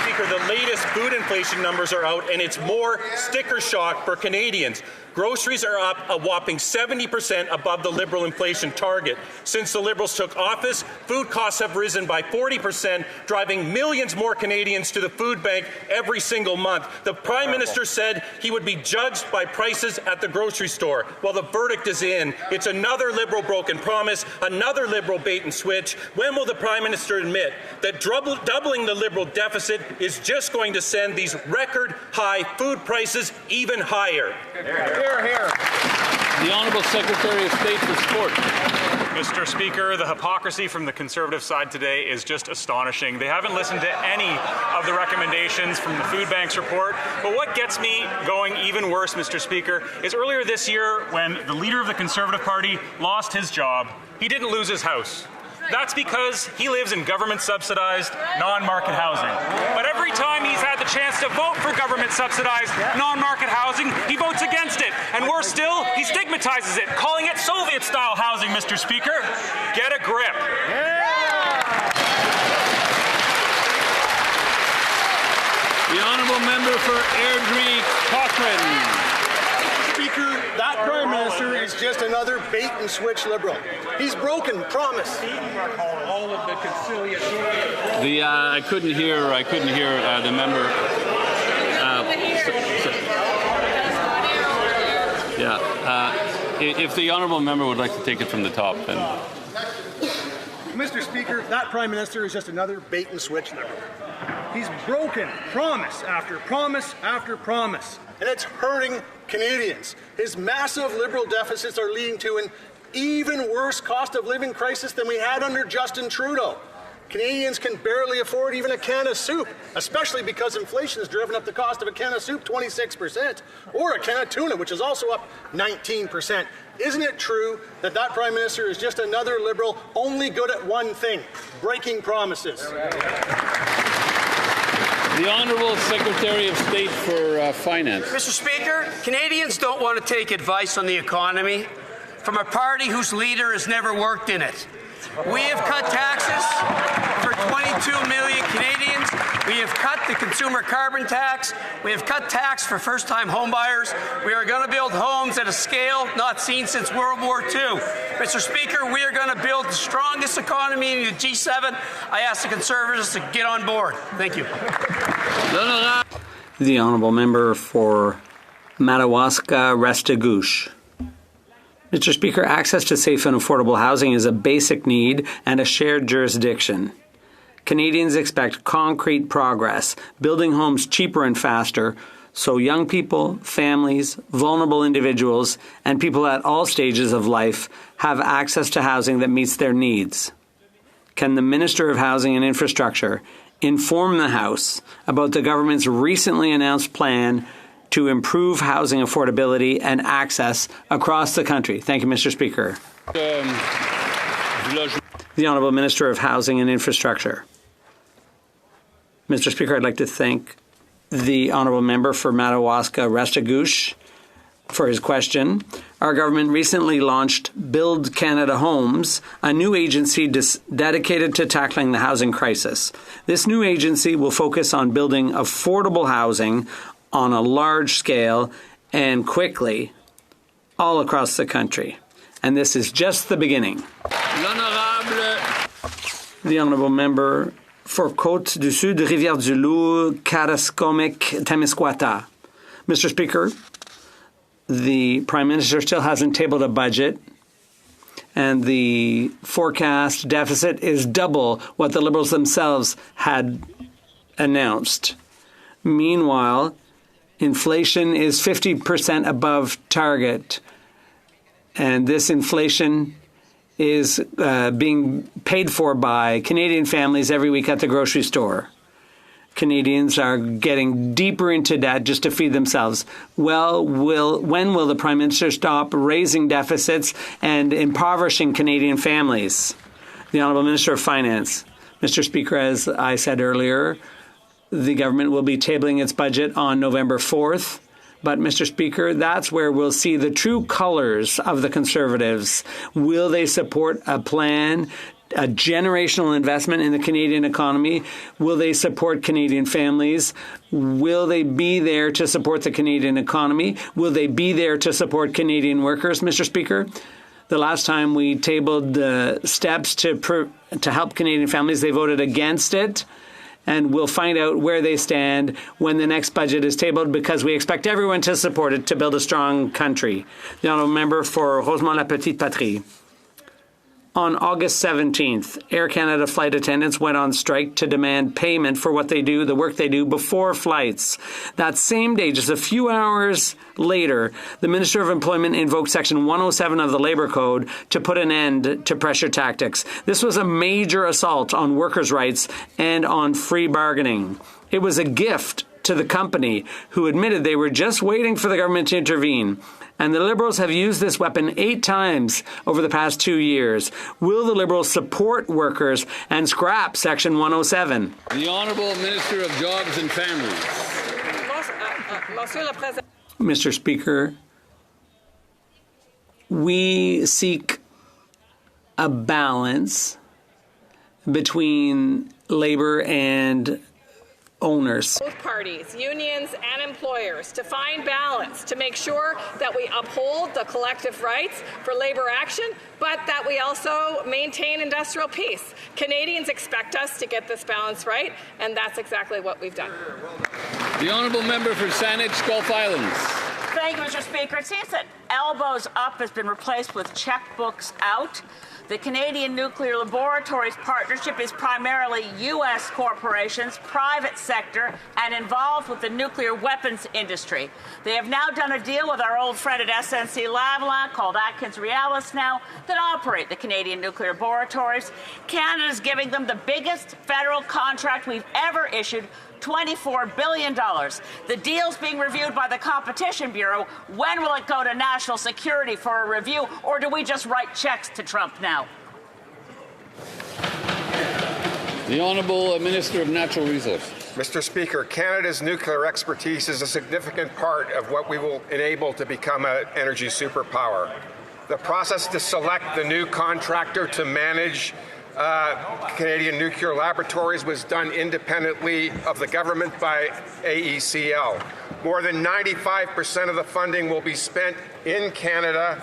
Speaker, the latest food inflation numbers are out, and it's more sticker shock for Canadians. Groceries are up a whopping 70% above the Liberal inflation target. Since the Liberals took office, food costs have risen by 40%, driving millions more Canadians to the food bank every single month. The Prime Minister said he would be judged by prices at the grocery store. Well, the verdict is in. It's another Liberal broken promise, another Liberal bait and switch. When will the Prime Minister admit that doubling the Liberal deficit is just going to send these record high food prices even higher? Hear, hear. The Honourable Secretary of State for Sport. Mr. Speaker, the hypocrisy from the Conservative side today is just astonishing. They haven't listened to any of the recommendations from the Food Bank's report. But what gets me going even worse, Mr. Speaker, is earlier this year when the leader of the Conservative Party lost his job, he didn't lose his house. That's because he lives in government-subsidized, non-market housing. But every time he's had the chance to vote for government-subsidized, non-market housing, he votes against it. And worse still, he stigmatizes it, calling it Soviet-style housing, Mr. Speaker. Get a grip. The Honourable Member for Airdrie Cochrane. Speaker, that Prime Minister is just another bait-and-switch Liberal. He's broken promise. All of the conciliatory. I couldn't hear the member. If the Honourable Member would like to take it from the top, then. Mr. Speaker, that Prime Minister is just another bait-and-switch Liberal. He's broken promise after promise after promise, and it's hurting Canadians. His massive Liberal deficits are leading to an even worse cost of living crisis than we had under Justin Trudeau. Canadians can barely afford even a can of soup, especially because inflation has driven up the cost of a can of soup 26%, or a can of tuna, which is also up 19%. Isn't it true that that Prime Minister is just another Liberal only good at one thing, breaking promises? The Honourable Secretary of State for Finance. Mr. Speaker, Canadians don't want to take advice on the economy from a party whose leader has never worked in it. We have cut taxes for 22 million Canadians. We have cut the consumer carbon tax. We have cut tax for first-time homebuyers. We are going to build homes at a scale not seen since World War II. Mr. Speaker, we are going to build the strongest economy in the G7. I ask the Conservatives to get on board. Thank you. The Honourable Member for Madawaska-Restigouche. Mr. Speaker, access to safe and affordable housing is a basic need and a shared jurisdiction. Canadians expect concrete progress, building homes cheaper and faster, so young people, families, vulnerable individuals, and people at all stages of life have access to housing that meets their needs. Can the Minister of Housing and Infrastructure inform the House about the government's recently announced plan to improve housing affordability and access across the country? Thank you, Mr. Speaker. The Honourable Minister of Housing and Infrastructure. Mr. Speaker, I'd like to thank the Honourable Member for Madawaska-Restigouche for his question. Our government recently launched Build Canada Homes, a new agency dedicated to tackling the housing crisis. This new agency will focus on building affordable housing on a large scale and quickly all across the country. And this is just the beginning. The Honourable Member for Côte du Sud, Rivière-du-Loup, Karaskomik, Témiscouata. Mr. Speaker, the Prime Minister still hasn't tabled a budget, and the forecast deficit is double what the Liberals themselves had announced. Meanwhile, inflation is 50% above target, and this inflation is being paid for by Canadian families every week at the grocery store. Canadians are getting deeper into debt just to feed themselves. Well, when will the Prime Minister stop raising deficits and impoverishing Canadian families? The Honourable Minister of Finance. Mr. Speaker, as I said earlier, the government will be tabling its budget on November 4th. But, Mr. Speaker, that's where we'll see the true colours of the Conservatives. Will they support a plan, a generational investment in the Canadian economy? Will they support Canadian families? Will they be there to support the Canadian economy? Will they be there to support Canadian workers, Mr. Speaker? The last time we tabled the steps to help Canadian families, they voted against it. And we'll find out where they stand when the next budget is tabled, because we expect everyone to support it to build a strong country. The Honourable Member for Rosemont-la-Petite-Patrie. On August 17th, Air Canada flight attendants went on strike to demand payment for what they do, the work they do before flights. That same day, just a few hours later, the Minister of Employment invoked Section 107 of the Labour Code to put an end to pressure tactics. This was a major assault on workers' rights and on free bargaining. It was a gift to the company, who admitted they were just waiting for the government to intervene. And the Liberals have used this weapon 8 times over the past 2 years. Will the Liberals support workers and scrap Section 107? The Honourable Minister of Jobs and Families. Mr. Speaker, we seek a balance between Labour and owners. Both parties, unions and employers, to find balance, to make sure that we uphold the collective rights for labour action, but that we also maintain industrial peace. Canadians expect us to get this balance right, and that's exactly what we've done. The Honourable Member for Saanich, Gulf Islands. Thank you, Mr. Speaker. It seems that elbows up has been replaced with checkbooks out. The Canadian Nuclear Laboratories Partnership is primarily U.S. corporations, private sector, and involved with the nuclear weapons industry. They have now done a deal with our old friend at SNC-Lavalin, called Atkins Realis now, that operate the Canadian Nuclear Laboratories. Canada is giving them the biggest federal contract we've ever issued, $24 billion. The deal's being reviewed by the Competition Bureau. When will it go to national security for a review, or do we just write checks to Trump now? The Honourable Minister of Natural Resources. Mr. Speaker, Canada's nuclear expertise is a significant part of what we will enable to become an energy superpower. The process to select the new contractor to manage Canadian Nuclear Laboratories was done independently of the government by AECL. More than 95% of the funding will be spent in Canada,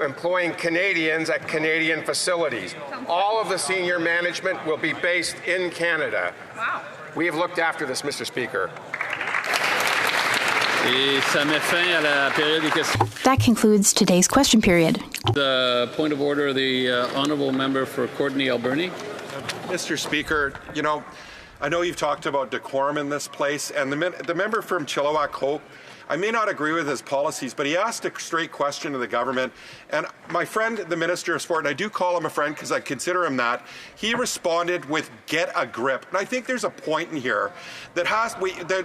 employing Canadians at Canadian facilities. All of the senior management will be based in Canada. Wow. We have looked after this, Mr. Speaker. That concludes today's question period. The point of order, the Honourable Member for Courtenay Alberni. Mr. Speaker, you know, I know you've talked about decorum in this place, and the member from Chilliwack Hope, I may not agree with his policies, but he asked a straight question to the government. And my friend, the Minister of Sport, and I do call him a friend because I consider him that, he responded with "get a grip." And I think there's a point in here that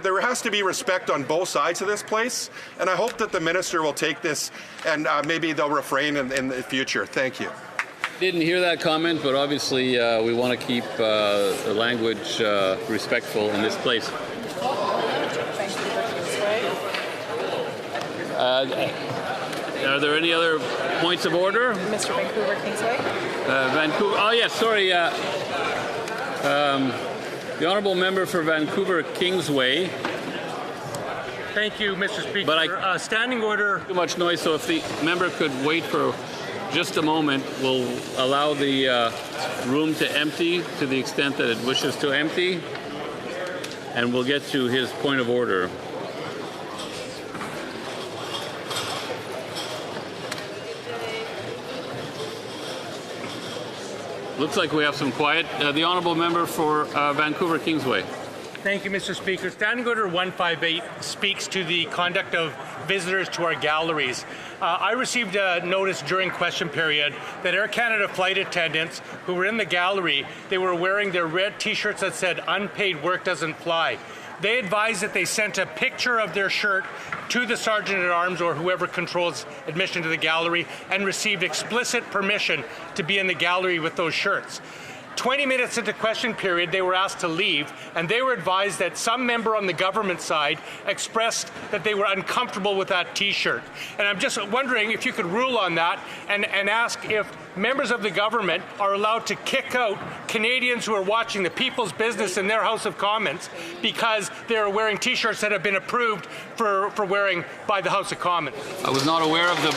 there has to be respect on both sides of this place. And I hope that the Minister will take this and maybe they'll refrain in the future. Thank you. Didn't hear that comment, but obviously we want to keep the language respectful in this place. Are there any other points of order? Mr. Vancouver Kingsway. Vancouver. Oh, yes, sorry. The Honourable Member for Vancouver Kingsway. Thank you, Mr. Speaker. But standing order. Too much noise, so if the member could wait for just a moment, we'll allow the room to empty to the extent that it wishes to empty, and we'll get to his point of order. Looks like we have some quiet. The honourable member for Vancouver Kingsway. Thank you, Mr. Speaker. Standing Order 158 speaks to the conduct of visitors to our galleries. I received a notice during question period that Air Canada flight attendants who were in the gallery, they were wearing their red T-shirts that said "Unpaid work doesn't fly." They advised that they sent a picture of their shirt to the Sergeant at Arms or whoever controls admission to the gallery and received explicit permission to be in the gallery with those shirts. 20 minutes into question period, they were asked to leave, and they were advised that some member on the government side expressed that they were uncomfortable with that T-shirt. And I'm just wondering if you could rule on that and ask if members of the government are allowed to kick out Canadians who are watching the People's Business in their House of Commons because they're wearing T-shirts that have been approved for wearing by the House of Commons. I was not aware of the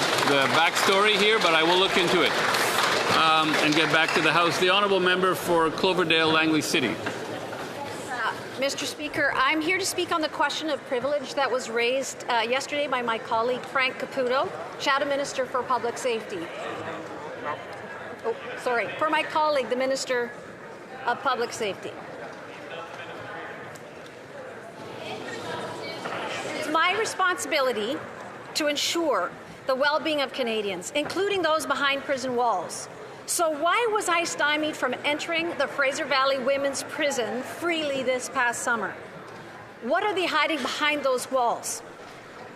backstory here, but I will look into it. And get back to the House. The honourable member for Cloverdale, Langley City. Mr. Speaker, I'm here to speak on the question of privilege that was raised yesterday by my colleague Frank Caputo, Shadow Minister for Public Safety. For my colleague, the Minister of Public Safety. It's my responsibility to ensure the well-being of Canadians, including those behind prison walls. So why was I stymied from entering the Fraser Valley Women's Prison freely this past summer? What are they hiding behind those walls?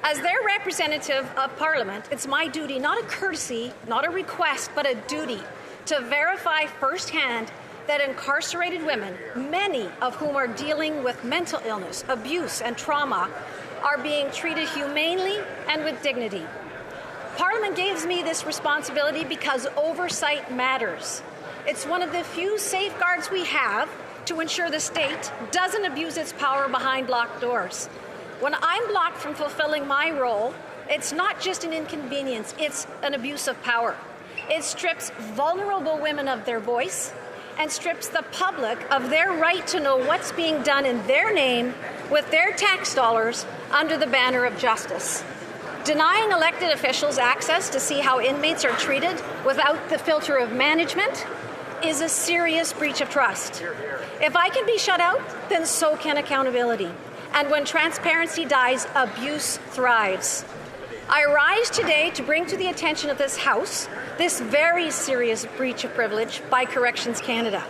As their representative of Parliament, it's my duty, not a courtesy, not a request, but a duty to verify firsthand that incarcerated women, many of whom are dealing with mental illness, abuse, and trauma, are being treated humanely and with dignity. Parliament gives me this responsibility because oversight matters. It's one of the few safeguards we have to ensure the state doesn't abuse its power behind locked doors. When I'm blocked from fulfilling my role, it's not just an inconvenience, it's an abuse of power. It strips vulnerable women of their voice and strips the public of their right to know what's being done in their name with their tax dollars under the banner of justice. Denying elected officials access to see how inmates are treated without the filter of management is a serious breach of trust. If I can be shut out, then so can accountability. And when transparency dies, abuse thrives. I rise today to bring to the attention of this House this very serious breach of privilege by Corrections Canada.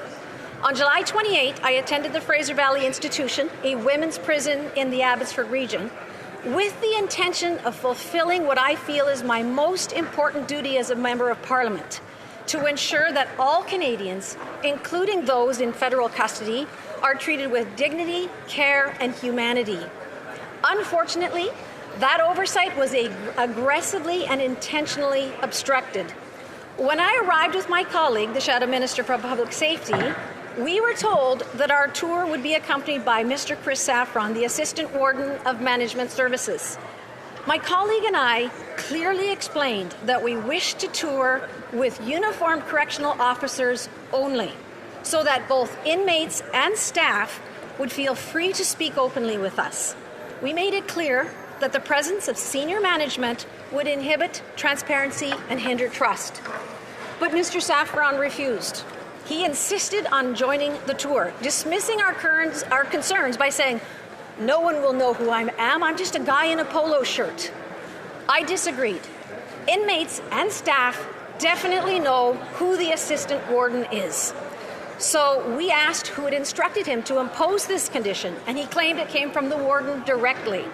On July 28, I attended the Fraser Valley Institution, a women's prison in the Abbotsford region, with the intention of fulfilling what I feel is my most important duty as a Member of Parliament, to ensure that all Canadians, including those in federal custody, are treated with dignity, care, and humanity. Unfortunately, that oversight was aggressively and intentionally obstructed. When I arrived with my colleague, the Shadow Minister for Public Safety, we were told that our tour would be accompanied by Mr. Chris Saffron, the Assistant Warden of Management Services. My colleague and I clearly explained that we wished to tour with uniformed correctional officers only, so that both inmates and staff would feel free to speak openly with us. We made it clear that the presence of senior management would inhibit transparency and hinder trust. But Mr. Saffron refused. He insisted on joining the tour, dismissing our concerns by saying, "No one will know who I am. I'm just a guy in a polo shirt." I disagreed. Inmates and staff definitely know who the assistant warden is. So we asked who had instructed him to impose this condition, and he claimed it came from the warden directly.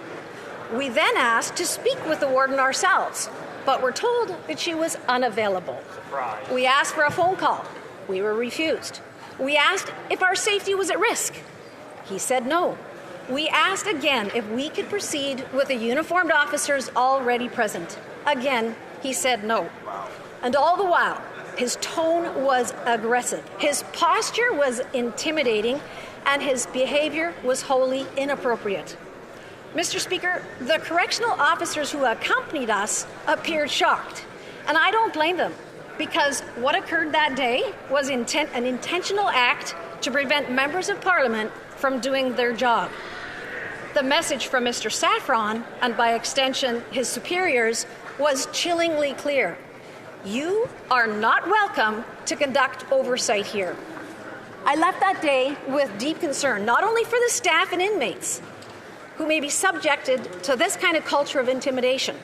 We then asked to speak with the warden ourselves, but were told that she was unavailable. Surprise. We asked for a phone call. We were refused. We asked if our safety was at risk. He said no. We asked again if we could proceed with the uniformed officers already present. Again, he said no. And all the while, his tone was aggressive. His posture was intimidating, and his behavior was wholly inappropriate. Mr. Speaker, the correctional officers who accompanied us appeared shocked, and I don't blame them, because what occurred that day was an intentional act to prevent members of Parliament from doing their job. The message from Mr. Saffron, and by extension his superiors, was chillingly clear. You are not welcome to conduct oversight here. I left that day with deep concern, not only for the staff and inmates who may be subjected to this kind of culture of intimidation,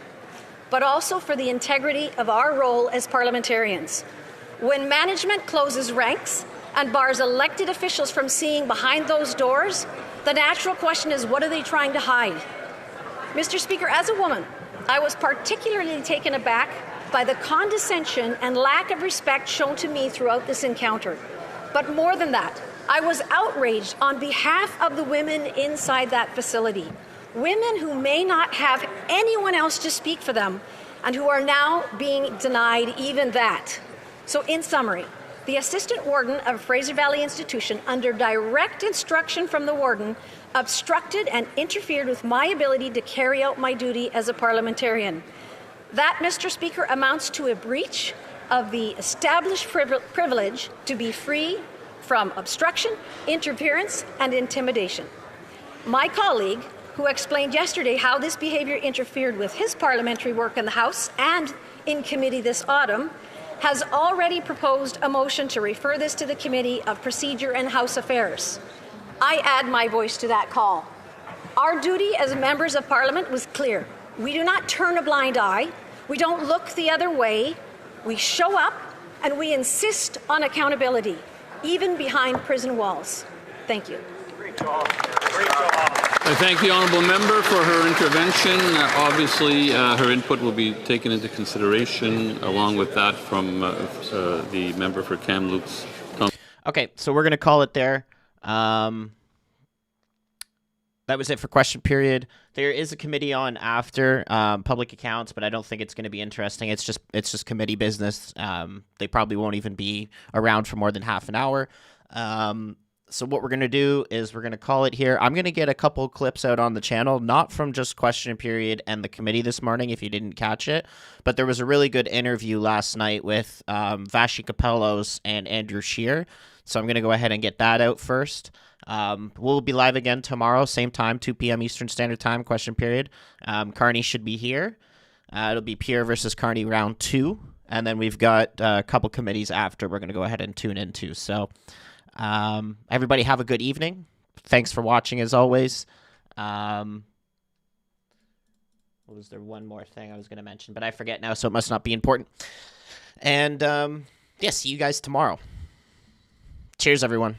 but also for the integrity of our role as parliamentarians. When management closes ranks and bars elected officials from seeing behind those doors, the natural question is, what are they trying to hide? Mr. Speaker, as a woman, I was particularly taken aback by the condescension and lack of respect shown to me throughout this encounter. But more than that, I was outraged on behalf of the women inside that facility. Women who may not have anyone else to speak for them and who are now being denied even that. So in summary, the assistant warden of Fraser Valley Institution, under direct instruction from the warden, obstructed and interfered with my ability to carry out my duty as a parliamentarian. That, Mr. Speaker, amounts to a breach of the established privilege to be free from obstruction, interference, and intimidation. My colleague, who explained yesterday how this behavior interfered with his parliamentary work in the House and in committee this autumn, has already proposed a motion to refer this to the Committee of Procedure and House Affairs. I add my voice to that call. Our duty as members of Parliament was clear. We do not turn a blind eye. We don't look the other way. We show up and we insist on accountability, even behind prison walls. Thank you. I thank the honourable member for her intervention. Obviously, her input will be taken into consideration, along with that from the member for Kamloops. Okay, so we're going to call it there. That was it for question period. There is a committee on after public accounts, but I don't think it's going to be interesting. It's just committee business. They probably won't even be around for more than half an hour. So what we're going to do is we're going to call it here. I'm going to get a couple clips out on the channel, not from just question period and the committee this morning, if you didn't catch it, but there was a really good interview last night with Vashi Capellos and Andrew Scheer. So I'm going to go ahead and get that out first. We'll be live again tomorrow, same time, 2 p.m. Eastern Standard Time, question period. Carney should be here. It'll be Pierre versus Carney round 2. And then we've got a couple committees after we're going to go ahead and tune into. So everybody have a good evening. Thanks for watching as always. Was there one more thing I was going to mention, but I forget now, so it must not be important. And yeah, see you guys tomorrow. Cheers, everyone.